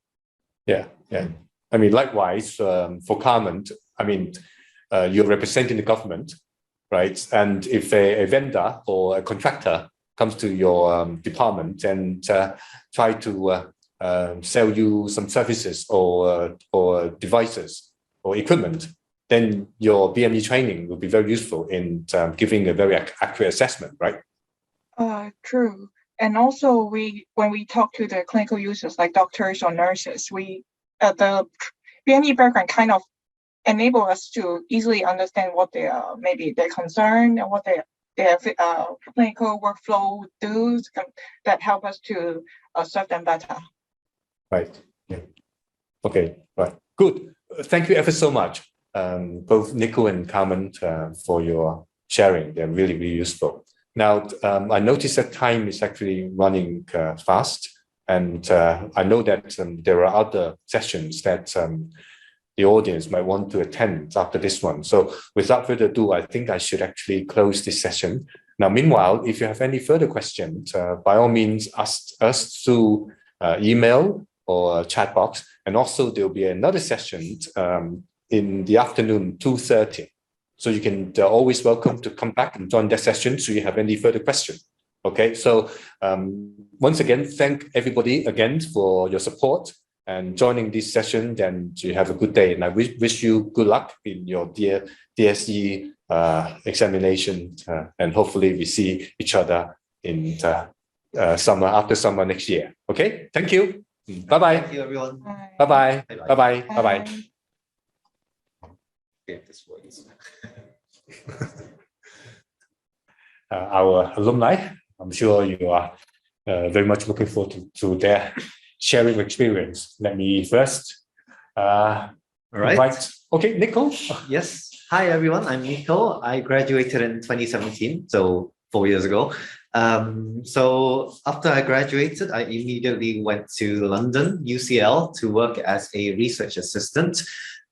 Yeah, yeah. I mean, likewise, for Carmen, I mean, you're representing the government, right? And if a vendor or a contractor comes to your department and try to sell you some services or devices or equipment, then your BME training will be very useful in giving a very accurate assessment, right?
True. And also, when we talk to the clinical users like doctors or nurses, the BME background kind of enable us to easily understand what maybe their concern and what their clinical workflow does that help us to serve them better.
Right. Yeah. Okay. Right. Good. Thank you ever so much, both Nicole and Carmen, for your sharing. They're really, really useful. Now, I noticed that time is actually running fast. And I know that there are other sessions that the audience might want to attend after this one. So without further ado, I think I should actually close this session. Now, meanwhile, if you have any further questions, by all means, ask us through email or chat box. And also there'll be another session in the afternoon, 2:30. So you can always welcome to come back and join that session should you have any further questions. Okay, so once again, thank everybody again for your support and joining this session. Then you have a good day, and I wish you good luck in your DSE examination, and hopefully we see each other in summer, after summer next year. Okay, thank you. Bye-bye.
Thank you, everyone.
Bye-bye. Bye-bye. Bye-bye.
Okay, this works.
Our alumni, I'm sure you are very much looking forward to their sharing experience. Let me first invite. Okay, Nicole.
Yes. Hi, everyone. I'm Nicole. I graduated in 2017, so 4 years ago. So after I graduated, I immediately went to London, UCL, to work as a research assistant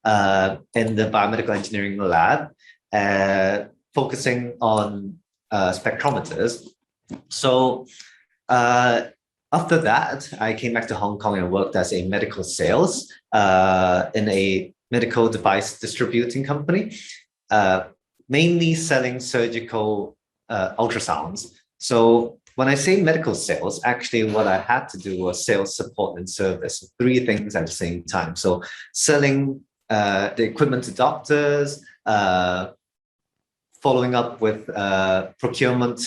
in the biomedical engineering lab, focusing on spectrometers. So after that, I came back to Hong Kong and worked as a medical sales in a medical device distributing company, mainly selling surgical ultrasounds. So when I say medical sales, actually what I had to do was sales, support, and service, 3 things at the same time. So selling the equipment to doctors, following up with procurement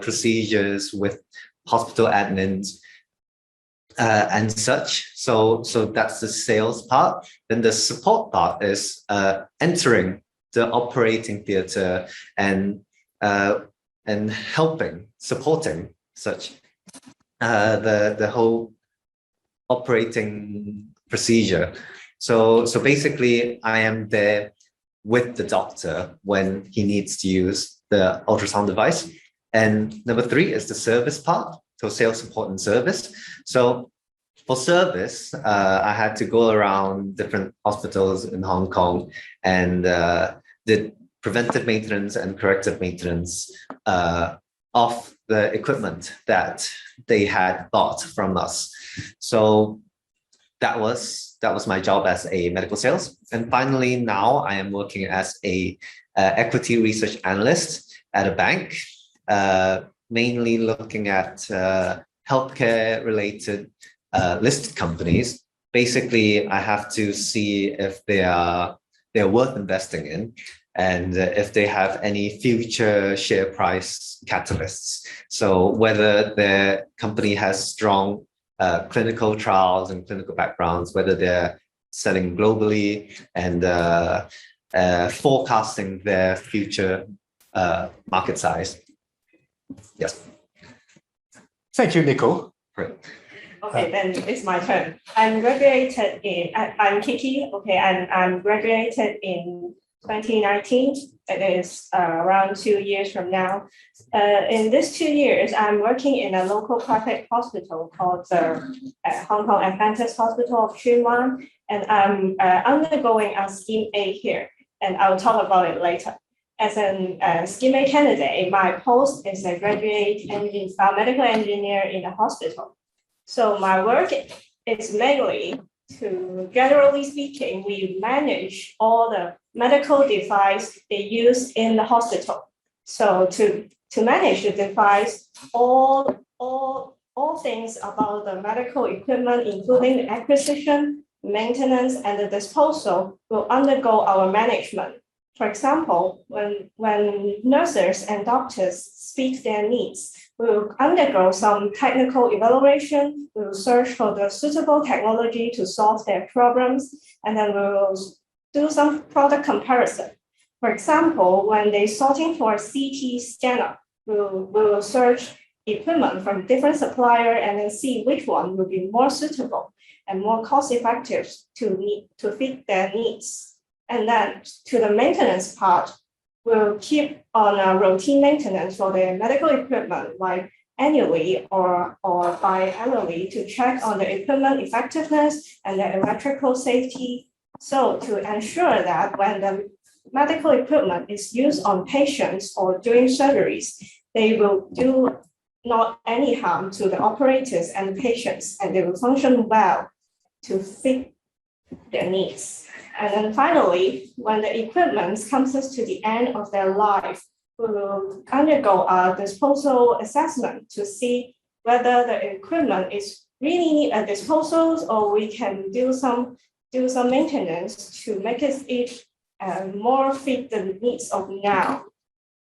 procedures with hospital admins and such. So that's the sales part. Then the support part is entering the operating theater and helping, supporting such the whole operating procedure. So basically, I am there with the doctor when he needs to use the ultrasound device. And number 3 is the service part, so sales, support, and service. So for service, I had to go around different hospitals in Hong Kong and did preventive maintenance and corrective maintenance of the equipment that they had bought from us. So that was my job as a medical sales. And finally, now I am working as a equity research analyst at a bank, mainly looking at healthcare related listed companies. Basically, I have to see if they're worth investing in, and if they have any future share price catalysts. So whether the company has strong clinical trials and clinical backgrounds, whether they're selling globally and forecasting their future market size. Yes.
Thank you, Nicole.
Great.
Okay, then it's my turn. I'm Kiki, okay, and I'm graduated in 2019. It is around 2 years from now. In these 2 years, I'm working in a local private hospital called the Hong Kong Adventist Hospital of Tsuen Wan, and I'm undergoing a Scheme A here, and I'll talk about it later. As a Scheme A candidate, my post is a graduate biomedical engineer in a hospital. So my work is mainly to, generally speaking, we manage all the medical device they use in the hospital. So to manage the device, all things about the medical equipment, including the acquisition, maintenance, and the disposal, will undergo our management. For example, when nurses and doctors speak their needs, we will undergo some technical evaluation, we will search for the suitable technology to solve their problems, and then we will do some product comparison. For example, when they're sorting for a CT scanner, we will search equipment from different supplier and then see which one will be more suitable and more cost-effective to fit their needs. And then to the maintenance part, we'll keep on a routine maintenance for the medical equipment, like annually or biannually, to check on the equipment effectiveness and the electrical safety. So to ensure that when the medical equipment is used on patients or during surgeries, they will do not any harm to the operators and patients, and they will function well to fit their needs. And then finally, when the equipment comes to the end of their life, we will undergo a disposal assessment to see whether the equipment is really need a disposal, or we can do some maintenance to make it more fit the needs of now.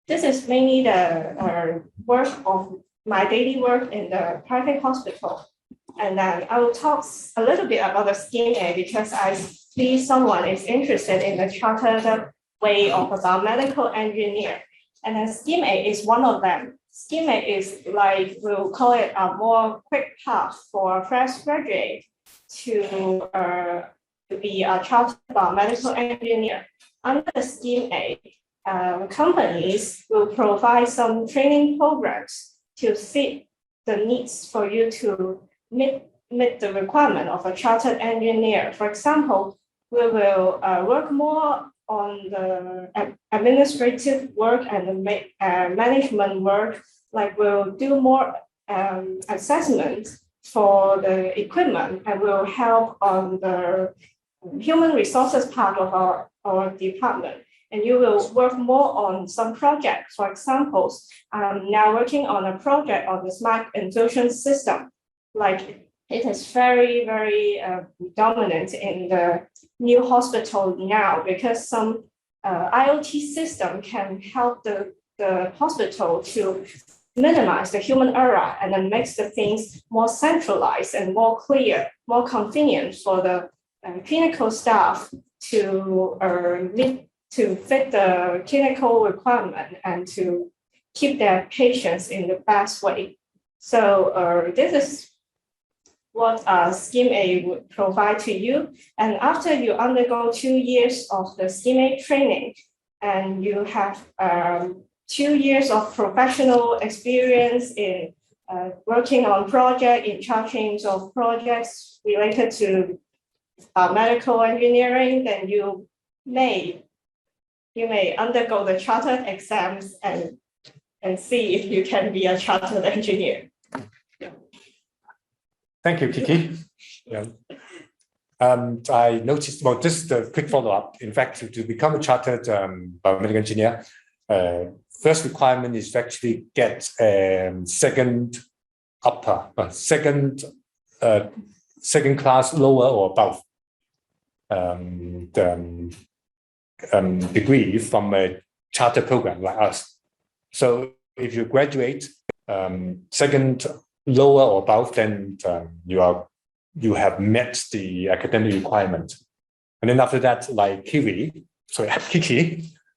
This is mainly the work of my daily work in the private hospital. And then I will talk a little bit about the Scheme A because I see someone is interested in the chartered way of a biomedical engineer. And then Scheme A is one of them. Scheme A is like, we'll call it a more quick path for a fresh graduate to be a chartered biomedical engineer. Under the Scheme A, companies will provide some training programs to fit the needs for you to meet the requirement of a chartered engineer. For example, we will work more on the administrative work and the management work, like we'll do more assessment for the equipment, and we'll help on the human resources part of our department. And you will work more on some projects. For example, I'm now working on a project on the smart infusion system. Like it is very, very dominant in the new hospital now, because some IoT system can help the hospital to minimize the human error and then makes the things more centralized and more clear, more convenient for the clinical staff to fit the clinical requirement and to keep their patients in the best way. So this is what Scheme A would provide to you. And after you undergo 2 years of the Scheme A training, and you have 2 years of professional experience in working on projects, in charging of projects related to medical engineering, then you may undergo the chartered exams and see if you can be a chartered engineer.
Thank you, Kiki. Yeah. I noticed, well, just a quick follow-up. In fact, to become a chartered biomedical engineer, first requirement is to actually get second class lower or above degree from a charter program like us. So if you graduate second lower or above, then you have met the academic requirement. And then after that, like Kiki,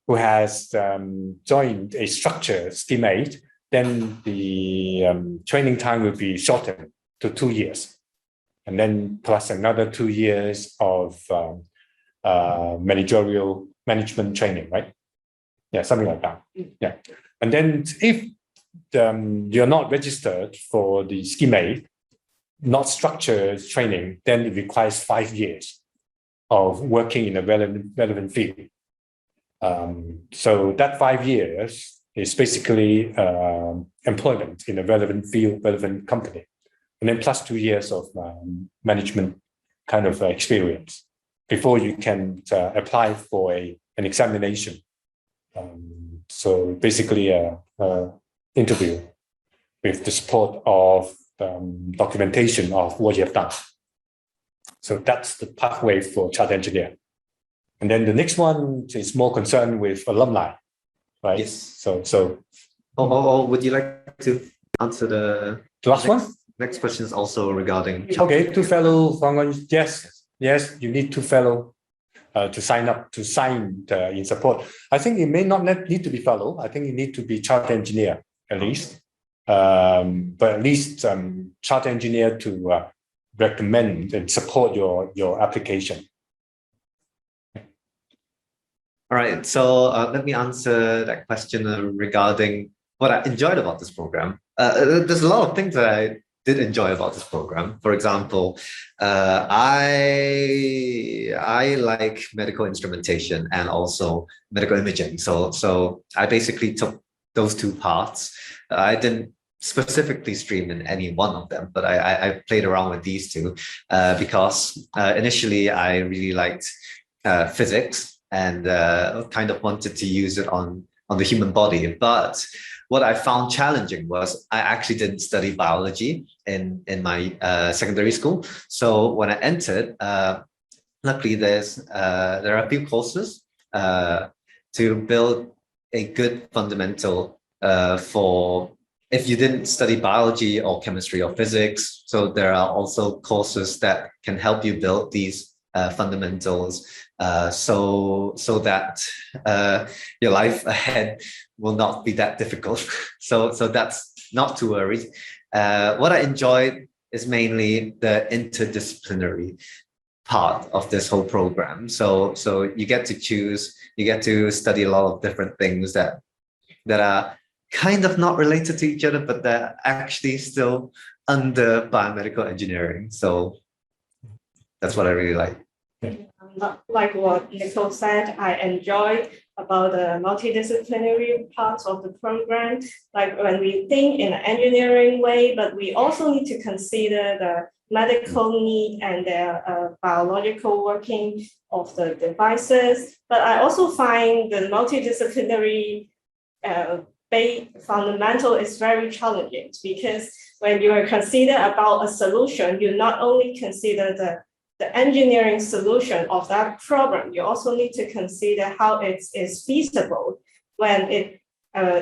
who has joined a structured scheme 8, then the training time will be shortened to 2 years. And then plus another 2 years of managerial management training, right? Yeah, something like that. Yeah. And then if you're not registered for the scheme 8, not structured training, then it requires 5 years of working in a relevant field. So that 5 years is basically employment in a relevant field, relevant company, and then plus 2 years of management kind of experience before you can apply for an examination. So basically interview with the support of documentation of what you have done. So that's the pathway for chartered engineer. And then the next one is more concerned with alumni, right?
Yes.
So.
Or would you like to answer the
last one?
Next question is also regarding.
Okay, 2 fellow. Yes, you need 2 fellow to sign in support. I think it may not need to be fellow. I think you need to be chartered engineer at least. But at least chartered engineer to recommend and support your application.
All right, so let me answer that question regarding what I enjoyed about this program. There's a lot of things that I did enjoy about this program. For example, I like medical instrumentation and also medical imaging. So I basically took those 2 parts. I didn't specifically stream in any one of them, but I played around with these 2 because initially I really liked physics and kind of wanted to use it on the human body. But what I found challenging was I actually didn't study biology in my secondary school. So when I entered, luckily there are a few courses to build a good fundamental for if you didn't study biology or chemistry or physics. So there are also courses that can help you build these fundamentals so that your life ahead will not be that difficult. So that's not to worry. What I enjoyed is mainly the interdisciplinary part of this whole program. So you get to choose, you get to study a lot of different things that are kind of not related to each other, but they're actually still under biomedical engineering. So that's what I really like.
Like what Nicole said, I enjoy about the multidisciplinary parts of the program. Like when we think in an engineering way, but we also need to consider the medical need and the biological working of the devices. But I also find the multidisciplinary fundamental is very challenging because when you are consider about a solution, you not only consider the engineering solution of that problem, you also need to consider how it is feasible when it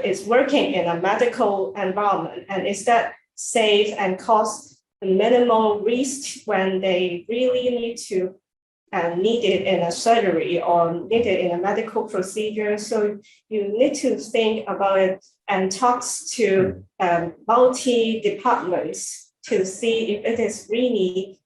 is working in a medical environment, and is that safe and cause minimal risk when they really need to need it in a surgery or need it in a medical procedure. So you need to think about it and talks to multi-departments to see if it is really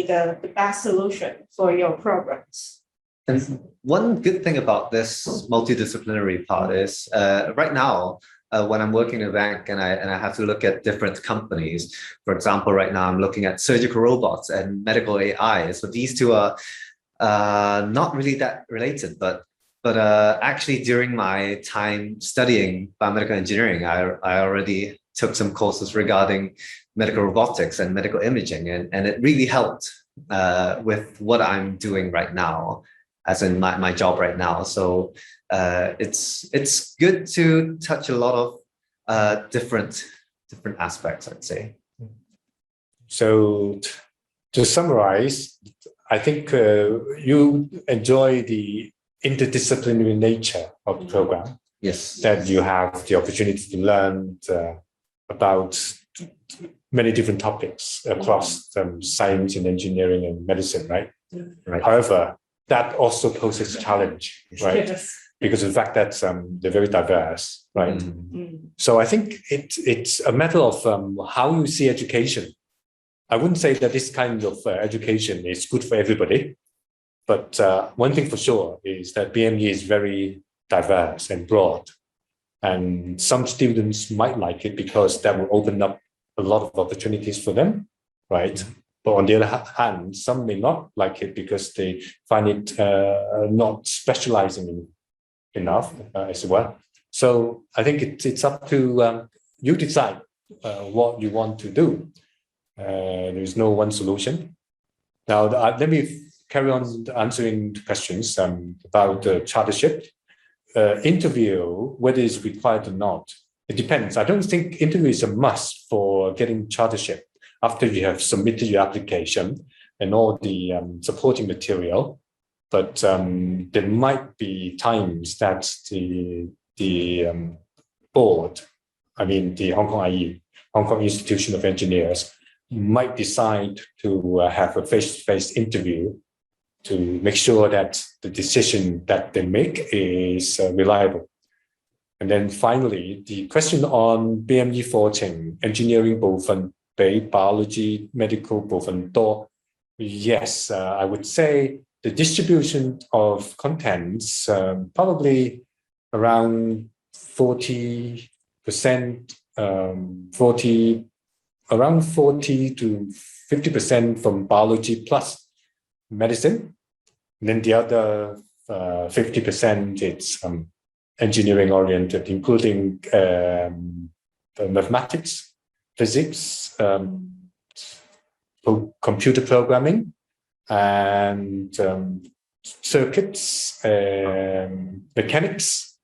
the best solution for your programs.
And one good thing about this multidisciplinary part is right now, when I'm working in a bank and I have to look at different companies, for example, right now I'm looking at surgical robots and medical AI. So these 2 are not really that related, but actually during my time studying biomedical engineering, I already took some courses regarding medical robotics and medical imaging, and it really helped with what I'm doing right now, as in my job right now. So it's good to touch a lot of different aspects, I'd say.
So to summarize, I think you enjoy the interdisciplinary nature of the program.
Yes.
That you have the opportunity to learn about many different topics across science and engineering and medicine, right?
Right.
However, that also poses a challenge, right?
Yes.
Because of the fact that they're very diverse, right?
Mm.
So I think it's a matter of how you see education. I wouldn't say that this kind of education is good for everybody, but one thing for sure is that BME is very diverse and broad, and some students might like it because that will open up a lot of opportunities for them, right? But on the other hand, some may not like it because they find it not specializing enough as well. So I think it's up to you decide what you want to do. There's no one solution. Now, let me carry on answering questions about the chartership. Interview, whether it's required or not, it depends. I don't think interview is a must for getting chartership after you have submitted your application and all the supporting material. But there might be times that the board, I mean the Hong Kong IE, Hong Kong Institution of Engineers, might decide to have a face-to-face interview to make sure that the decision that they make is reliable. And then finally, the question on BME 課程 engineering 部分比 biology medical 部分多. Yes, I would say the distribution of contents probably around 40%, around 40 to 50% from biology plus medicine. And then the other 50% it's engineering oriented, including mathematics, physics, computer programming, and circuits, mechanics,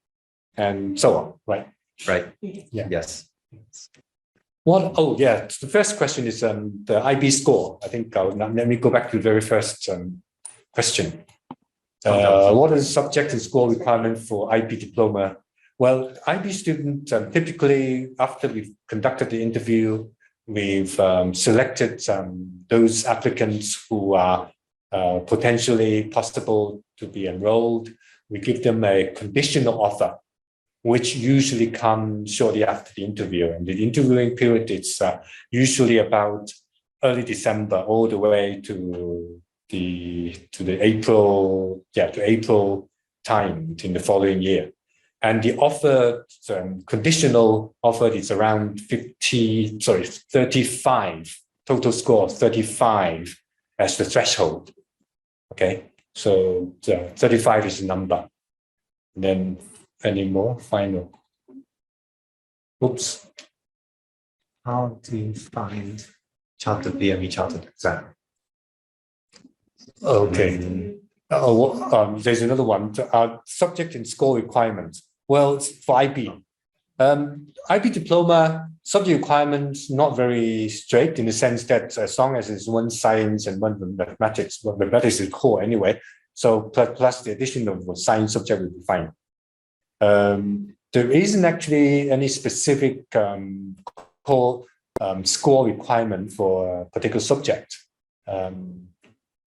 and so on, right?
Right.
Yeah.
Yes.
What? Oh, yeah. The first question is the IB score. I think let me go back to the very first question. What is the subject and score requirement for IB diploma? Well, IB students typically, after we've conducted the interview, we've selected those applicants who are potentially possible to be enrolled. We give them a conditional offer, which usually comes shortly after the interview. And the interviewing period is usually about early December all the way to the April time in the following year. And the offer, conditional offer is around 35, total score 35 as the threshold. Okay, so 35 is the number. And then any more final? Oops.
How do you find chartered BME chartered exam?
Okay. There's another one. Subject and score requirements. Well, for IB. IB diploma subject requirements not very straight in the sense that as long as it's one science and one mathematics, well, mathematics is core anyway. So plus the addition of a science subject will be fine. There isn't actually any specific core score requirement for a particular subject.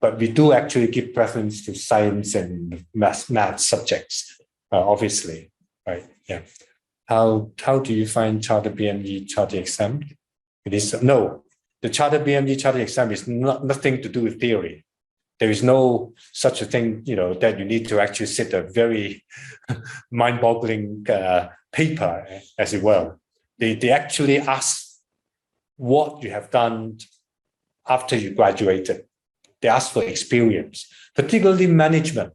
But we do actually give preference to science and math subjects, obviously, right? Yeah. How do you find Charter BME Charter exam? It is no, the Charter BME Charter exam is nothing to do with theory. There is no such a thing, that you need to actually sit a very mind-boggling paper, as it were. They actually ask what you have done after you graduated. They ask for experience, particularly management.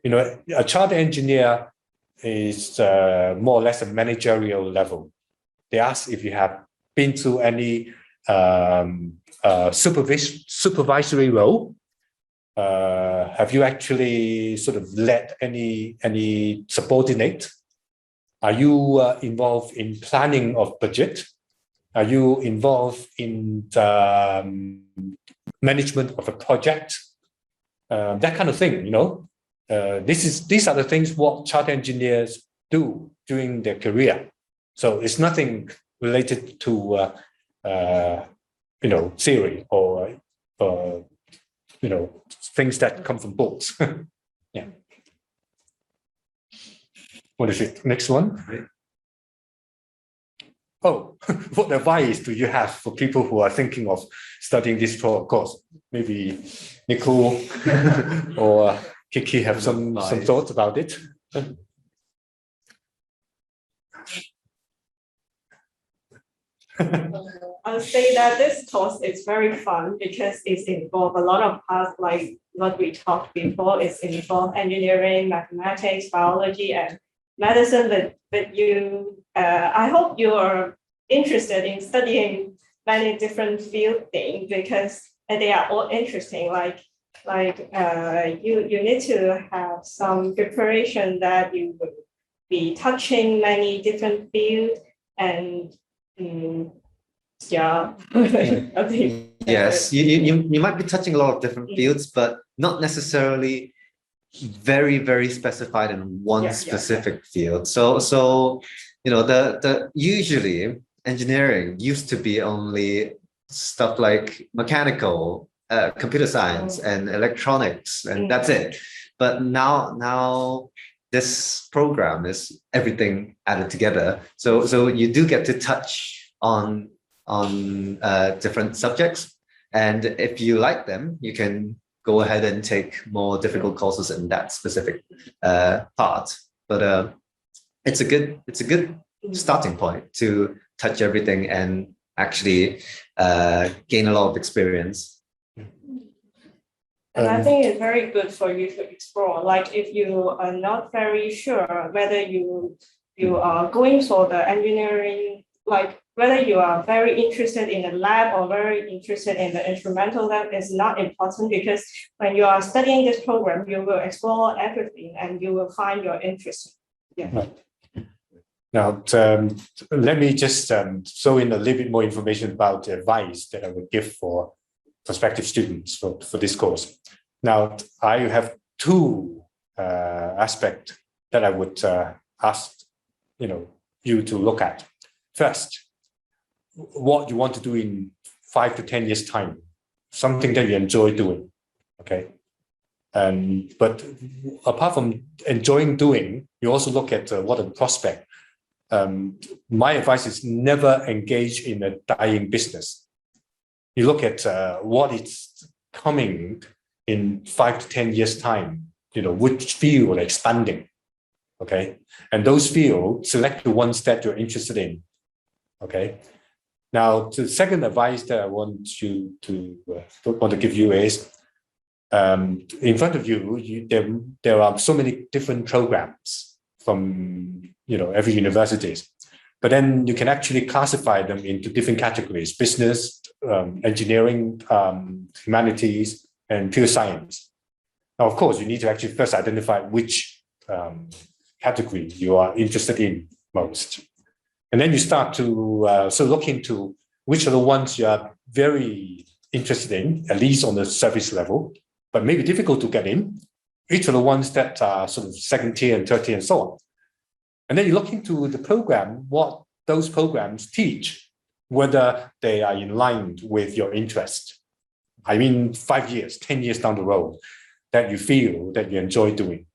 A charter engineer is more or less a managerial level. They ask if you have been through any supervisory role. Have you actually sort of led any subordinate? Are you involved in planning of budget? Are you involved in the management of a project? That kind of thing, These are the things what charter engineers do during their career. So it's nothing related to theory or things that come from books. Yeah. What is it? Next one. Oh, what advice do you have for people who are thinking of studying this course? Maybe Nicole or Kiki have some thoughts about it.
I'll say that this course is very fun because it's involved a lot of parts like what we talked before. It's involved engineering, mathematics, biology, and medicine. But you, I hope you are interested in studying many different field things because they are all interesting. You need to have some preparation that you will be touching many different fields and. Yeah.
Yes, you might be touching a lot of different fields, but not necessarily very specified in one specific field. So the usually engineering used to be only stuff like mechanical, computer science, and electronics, and that's it. But now this program is everything added together. So you do get to touch on different subjects, and if you like them, you can go ahead and take more difficult courses in that specific part. But it's a good starting point to touch everything and actually gain a lot of experience.
And I think it's very good for you to explore. Like if you are not very sure whether you are going for the engineering, like whether you are very interested in the lab or very interested in the instrumental lab is not important, because when you are studying this program, you will explore everything and you will find your interest. Yeah.
Right. Now, let me just throw in a little bit more information about the advice that I would give for prospective students for this course. Now, I have two aspects that I would ask you to look at. First, what you want to do in 5 to 10 years' time, something that you enjoy doing, okay? But apart from enjoying doing, you also look at what are the prospects. My advice is never engage in a dying business. You look at what is coming in 5 to 10 years' time, which field are expanding, okay? And those fields, select the ones that you're interested in, okay? Now, the second advice that I want to give you is, in front of you, there are so many different programs from every universities, but then you can actually classify them into different categories: business, engineering, humanities, and pure science. Now, of course, you need to actually first identify which category you are interested in most. And then you start to look into which are the ones you are very interested in, at least on the surface level, but maybe difficult to get in. Which are the ones that are sort of second tier and third tier and so on. And then you look into the program, what those programs teach, whether they are in line with your interest. I mean, 5 years, 10 years down the road, that you feel that you enjoy doing,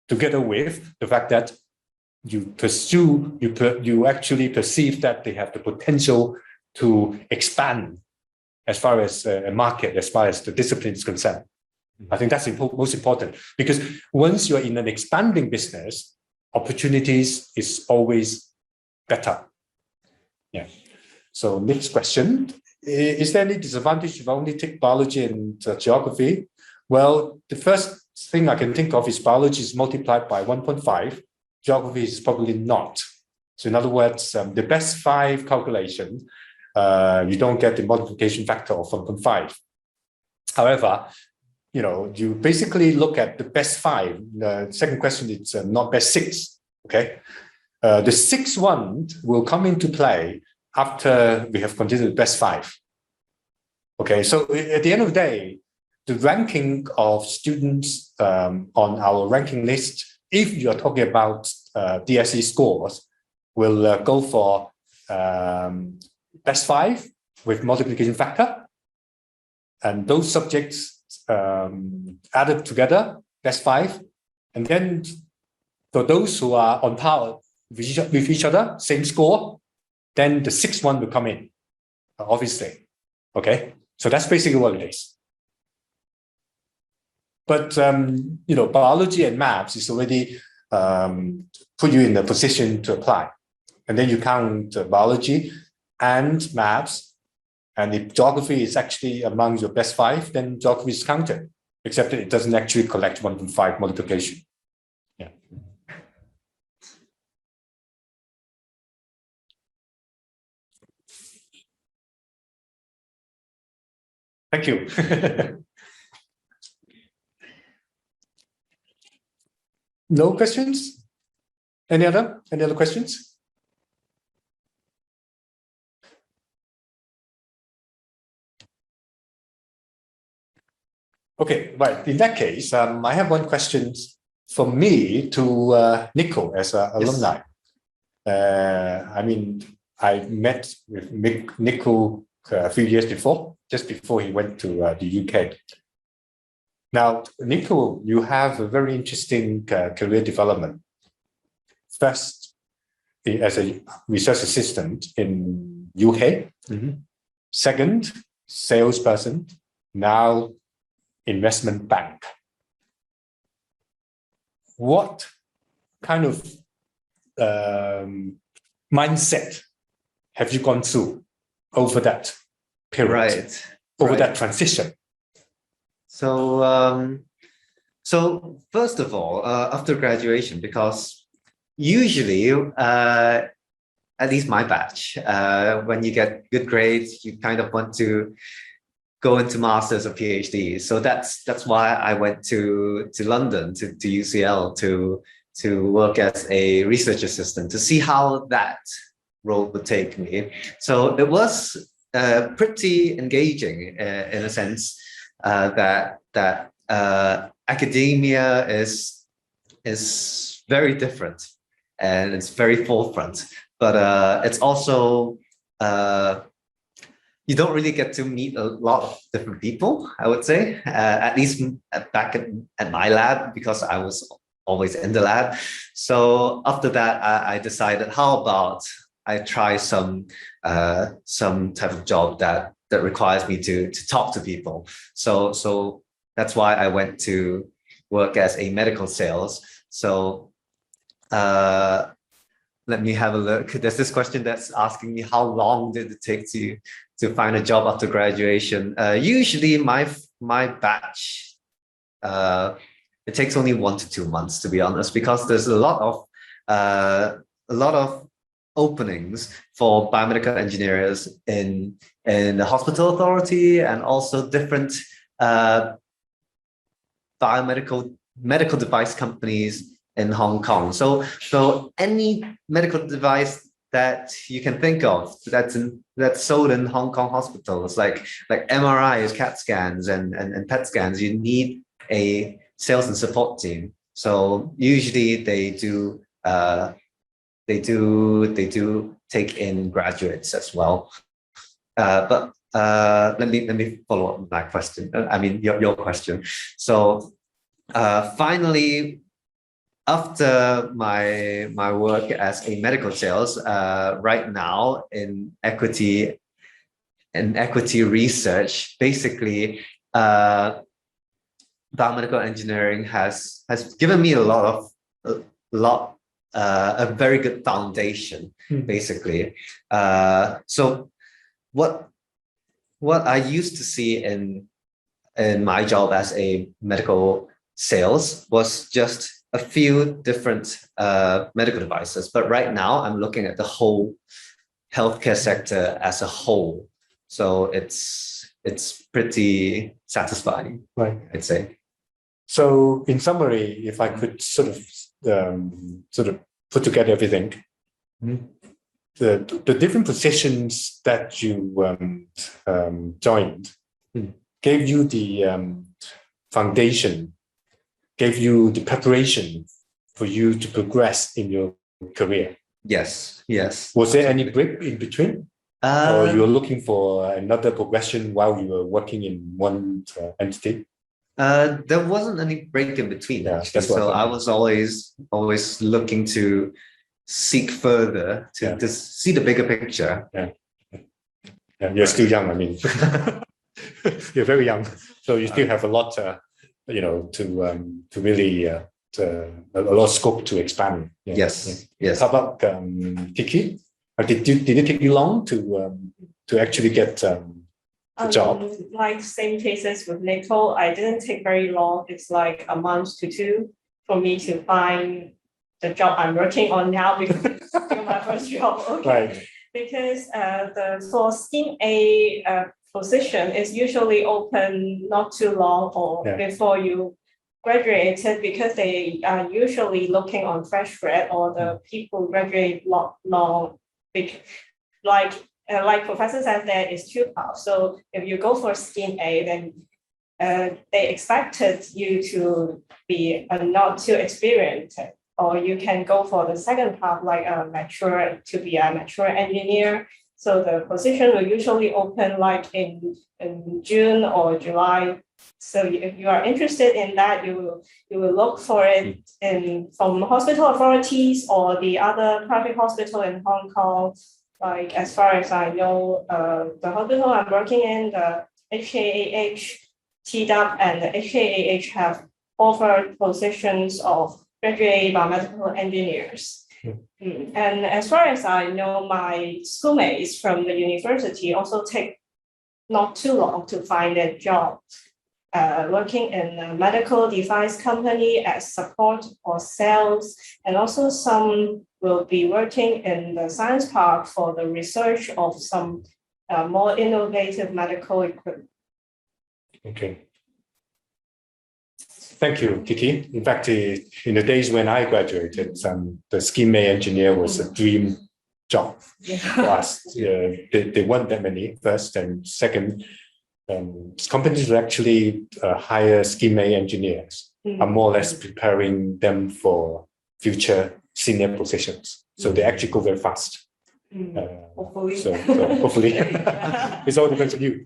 together with the fact that you actually perceive that they have the potential to expand as far as a market, as far as the discipline is concerned. I think that's most important, because once you're in an expanding business, opportunities is always better. Yeah. So next question, is there any disadvantage if I only take biology and geography? Well, the first thing I can think of is biology is multiplied by 1.5. Geography is probably not. So in other words, the best 5 calculation, you don't get the multiplication factor of 1.5. However, you basically look at the best 5. The second question is not best 6. Okay, the 6th one will come into play after we have considered the best 5. Okay, so at the end of the day, the ranking of students on our ranking list, if you are talking about DSE scores, will go for best 5 with multiplication factor. And those subjects added together, that's 5. And then for those who are on par with each other, same score, then the 6th one will come in, obviously. Okay, so that's basically what it is. But biology and maths is already put you in a position to apply. And then you count biology and maths. And if geography is actually among your best 5, then geography is counted, except that it doesn't actually collect 1.5 multiplication. Yeah. Thank you. No questions? Any other questions? Okay, right. In that case, I have one question from me to Nicole as an alumni. I mean, I met with Nicole a few years before, just before he went to the UK. Now, Nicole, you have a very interesting career development. First, as a research assistant in UK. Second, salesperson. Now, investment bank. What kind of mindset have you gone through over that period, over that transition?
So, so first of all, after graduation, because usually, at least my batch, when you get good grades, you kind of want to go into masters or PhD. So that's why I went to London, to UCL, to work as a research assistant, to see how that role would take me. So it was pretty engaging in a sense. That academia is very different and it's very forefront, but it's also you don't really get to meet a lot of different people, I would say, at least back at my lab, because I was always in the lab. So after that, I decided, how about I try some type of job that requires me to talk to people. So that's why I went to work as a medical sales. So let me have a look. There's this question that's asking me, how long did it take to find a job after graduation? Usually my batch, it takes only 1 to 2 months, to be honest, because there's a lot of openings for biomedical engineers in the hospital authority, and also different medical device companies in Hong Kong. So any medical device that you can think of that's sold in Hong Kong hospitals, like MRIs, CAT scans, and PET scans, you need a sales and support team. So usually they do take in graduates as well. But let me follow up with my question. I mean your question. So finally, after my work as a medical sales, right now in equity research, basically, biomedical engineering has given me a very good foundation, basically. So what I used to see in my job as a medical sales was just a few different medical devices, but right now I'm looking at the whole healthcare sector as a whole. So it's pretty satisfying,
right?
I'd say.
So in summary, if I could sort of put together everything, the different positions that you joined gave you the foundation, gave you the preparation for you to progress in your career.
Yes.
Was there any break in between? or you were looking for another progression while you were working in one entity?
There wasn't any break in between,
Yeah,
actually.
that's what I
So
thought.
I was always looking to seek further to see the bigger picture.
Yeah, you're still young. I mean, you're very young, so you still have a lot, you know, to really a lot of scope to expand. Yeah.
Yes, yes.
How about Kiki? Did it take you long to actually get a job?
Like same cases with Nicole, I didn't take very long. It's like a month to two for me to find the job I'm working on now because it's still my first job. Okay.
Right.
Because for Scheme A position is usually open not too long or before you graduated, because they are usually looking on fresh grad or the people graduate long. Like Professor said, there is two paths. So if you go for Scheme A, then they expected you to be not too experienced, or you can go for the second path, like a mature engineer. So the position will usually open like in June or July. So if you are interested in that, you will look for it from hospital authorities or the other private hospital in Hong Kong. Like as far as I know, the hospital I'm working in, the HKAH, TDAP, and the HKAH have offered positions of graduate biomedical engineers. And as far as I know, my schoolmates from the university also take not too long to find a job, working in a medical device company as support or sales, and also some will be working in the science park for the research of some more innovative medical equipment.
Okay. Thank you, Kiki. In fact, in the days when I graduated, the Scheme A engineer was a dream job for us. They weren't that many, first, and second, companies will actually hire Scheme A engineers, are more or less preparing them for future senior positions. So they actually go very fast.
Hopefully.
So hopefully, it all depends on you.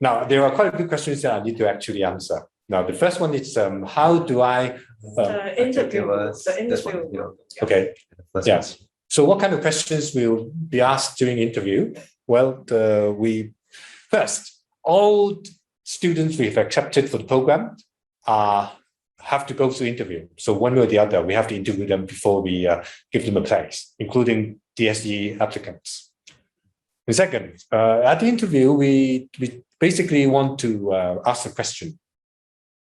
Now, there are quite a few questions that I need to actually answer. Now, the first one is, how do I...
the interview.
Okay, yes. So what kind of questions will be asked during interview? Well, all students we've accepted for the program have to go through interview. So one way or the other, we have to interview them before we give them a place, including DSE applicants. And second, at the interview, we basically want to ask a question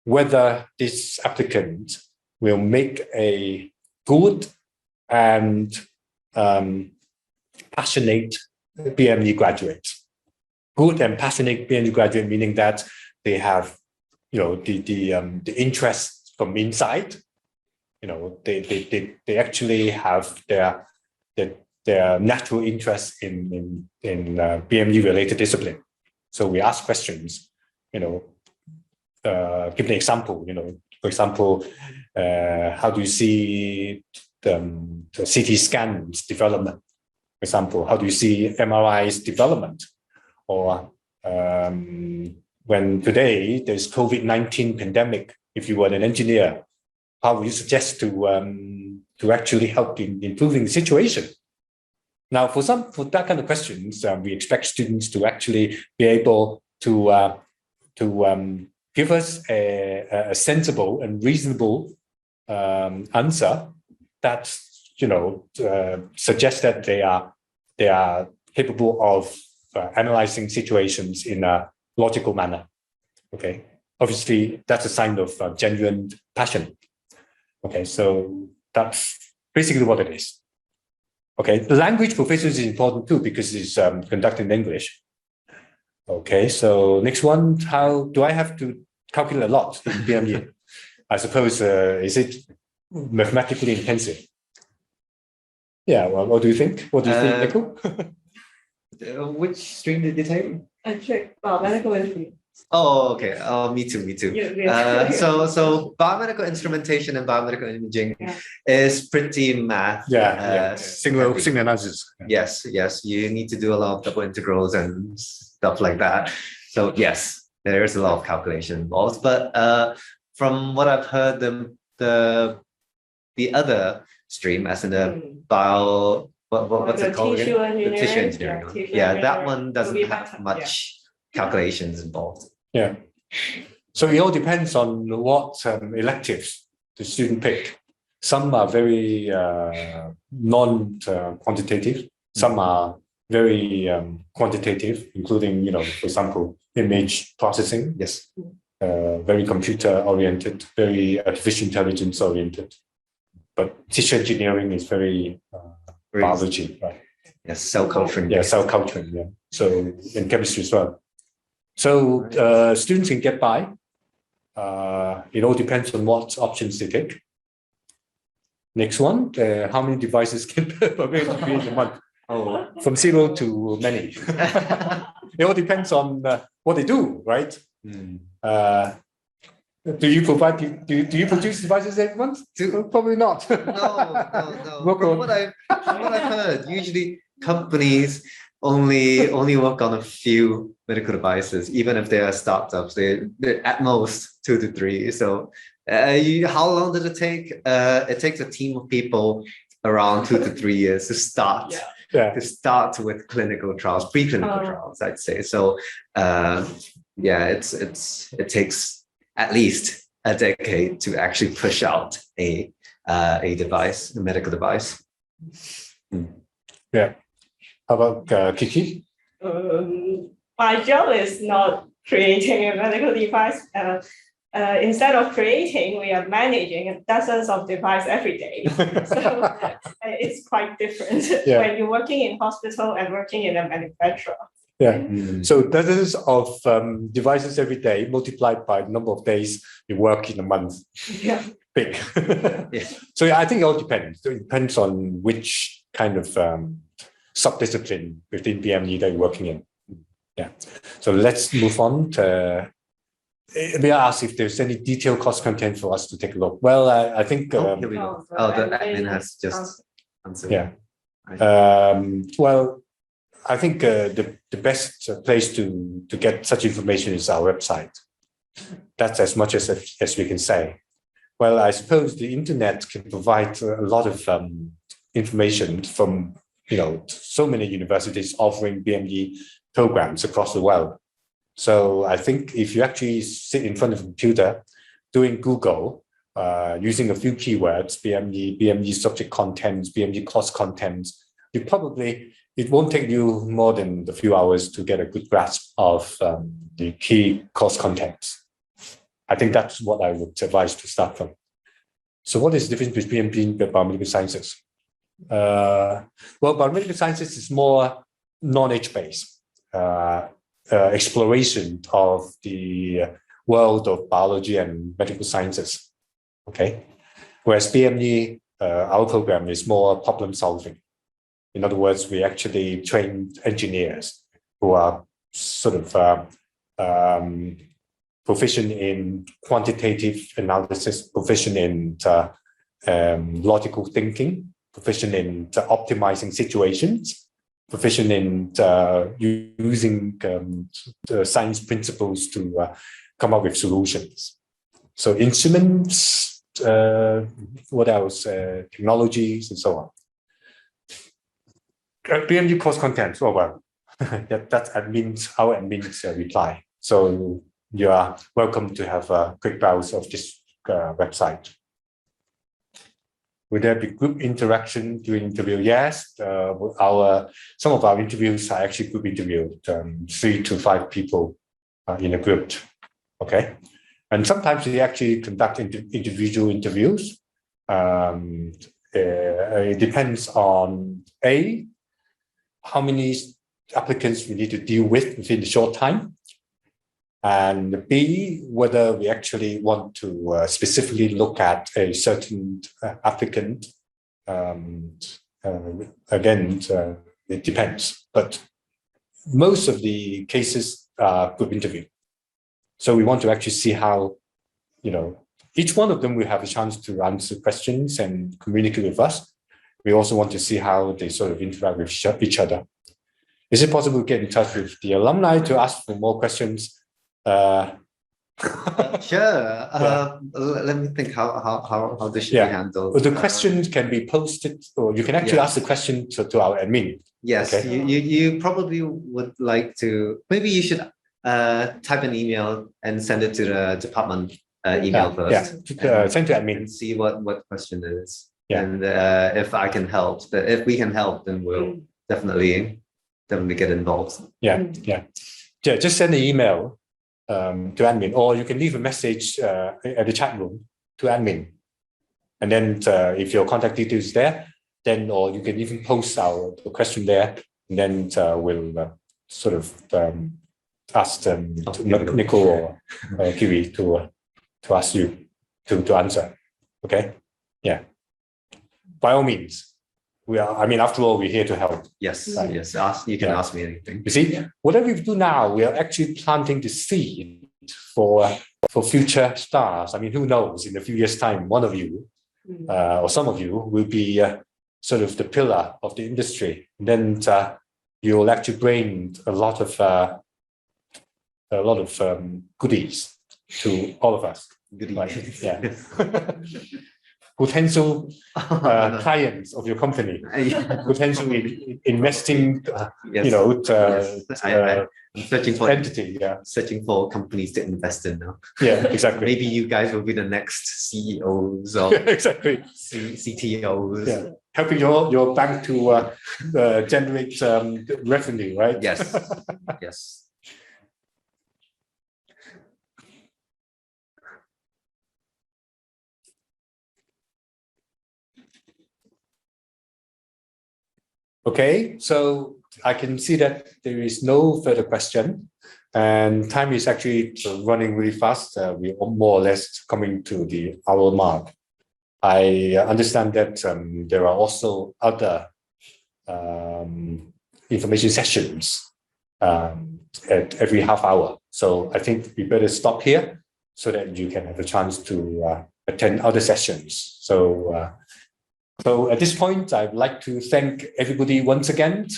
whether this applicant will make a good and passionate BME graduate. Good and passionate BME graduate, meaning that they have, the interest from inside. They actually have their natural interest in BME related discipline. So we ask questions. Give an example. For example, how do you see the CT scans development? For example, how do you see MRI's development? Or when today there's COVID-19 pandemic, if you were an engineer, how would you suggest to actually help in improving the situation? Now, for that kind of questions, we expect students to actually be able to give us a sensible and reasonable answer that suggests that they are capable of analyzing situations in a logical manner. Okay, obviously that's a sign of genuine passion. Okay, so that's basically what it is. Okay, the language proficiency is important too because it's conducted in English. Okay, so next one, how do I have to calculate a lot in BME? I suppose, is it mathematically intensive? Yeah, well, what do you think? What do you think, Nicole?
Which stream did you take?
I checked medical engineering.
Oh, okay. Oh, me too. Me too. So biomedical instrumentation and biomedical imaging is pretty math.
Single analysis.
Yes. You need to do a lot of double integrals and stuff like that. So yes, there is a lot of calculation involved. But from what I've heard, the other stream, as in the what's it called again? The tissue engineering. That one doesn't have much calculations involved.
Yeah. So it all depends on what electives the student pick. Some are very non-quantitative. Some are very quantitative, including, for example, image processing.
Yes.
Very computer-oriented, very artificial intelligence-oriented. But tissue engineering is very biology, right?
Yes, cell culturing.
Yeah, cell culturing. Yeah. So in chemistry as well. So students can get by. It all depends on what options they take. Next one, how many devices can permitted be in a month?
Oh,
from 0 to many. It all depends on what they do, right? Do you provide? Do you produce devices every month? Probably not.
No. From what I've heard, usually companies only work on a few medical devices, even if they are startups. They're at most 2 to 3. So, how long does it take? It takes a team of people around 2 to 3 years to start. To start with clinical trials, preclinical trials, I'd say. So, it takes at least a decade to actually push out a device, a medical device.
Yeah. How about Kiki?
My job is not creating a medical device. Instead of creating, we are managing dozens of devices every day. So it's quite different when you're working in hospital and working in a manufacturer.
Yeah. So dozens of devices every day multiplied by the number of days you work in a month.
Yeah.
Big. So I think it all depends. It depends on which kind of subdiscipline within BME that you're working in. Yeah. So let's move on to. May I ask if there's any detailed course content for us to take a look? Well, I think.
Here we go. The admin has just answered.
Yeah. Well, I think the best place to get such information is our website. That's as much as we can say. Well, I suppose the internet can provide a lot of information from so many universities offering BME programs across the world. So I think if you actually sit in front of a computer doing Google, using a few keywords, BME subject contents, BME course contents, it won't take you more than a few hours to get a good grasp of the key course contents. I think that's what I would advise to start from. So what is the difference between BME and biomedical sciences? Well, biomedical sciences is more knowledge-based. Exploration of the world of biology and medical sciences. Okay, whereas BME, our program is more problem solving. In other words, we actually train engineers who are sort of proficient in quantitative analysis, proficient in logical thinking, proficient in optimizing situations, proficient in using science principles to come up with solutions. So instruments, what else? Technologies and so on. BME course content. Oh well, that's our admin's reply. So you are welcome to have a quick browse of this website. Will there be group interaction during interview? Yes, some of our interviews are actually group interviews, 3 to 5 people in a group. Okay, and sometimes we actually conduct individual interviews. It depends on how many applicants we need to deal with within the short time, and B, whether we actually want to specifically look at a certain applicant. Again, it depends, but most of the cases are group interview. So we want to actually see how, each one of them will have a chance to answer questions and communicate with us. We also want to see how they sort of interact with each other. Is it possible to get in touch with the alumni to ask for more questions?
Sure. Let me think how this should be handled.
Well, the questions can be posted, or you can actually ask the question to our admin.
Yes,
okay.
You probably would like to. Maybe you should type an email and send it to the department email first.
Send to admin
and see what question it is.
Yeah.
And if I can help, if we can help, then we'll definitely get involved.
Yeah. Just send an email to admin, or you can leave a message at the chat room to admin, and then if your contact details is there, then or you can even post our question there, and then we'll sort of ask Nicole or Kiwi to ask you to answer. Okay, by all means. We are, after all, we're here to help.
Yes, yes. You can ask me anything.
You see, whatever we do now, we are actually planting the seed for future stars. Who knows? In a few years' time, one of you or some of you will be sort of the pillar of the industry. And then you will actually bring a lot of goodies to all of us.
Goodies.
Right? Yeah. Potential clients of your company, potentially investing,
I'm searching for
entity,
searching for companies to invest in now.
Yeah, exactly.
Maybe you guys will be the next CEOs or
exactly
CTOs.
Yeah. Helping your bank to generate revenue, right?
Yes, yes.
Okay, so I can see that there is no further question, and time is actually running really fast. We are more or less coming to the hour mark. I understand that there are also other information sessions at every half hour. So I think we better stop here so that you can have a chance to attend other sessions. So at this point, I'd like to thank everybody once again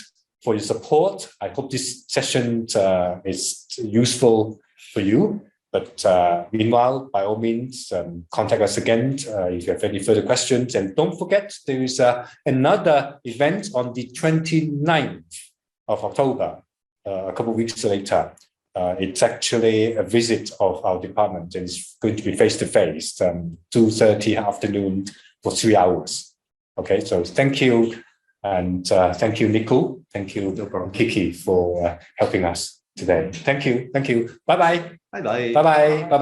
for your support. I hope this session is useful for you. But meanwhile, by all means, contact us again if you have any further questions. And don't forget, there is another event on the 29th of October, a couple of weeks later. It's actually a visit of our department, and it's going to be face-to-face, 2:30 afternoon for 3 hours. Okay, so thank you. And thank you, Nicole. Thank you, Kiki, for helping us today. Thank you. Bye-bye.
Bye-bye.
Bye-bye. Bye-bye.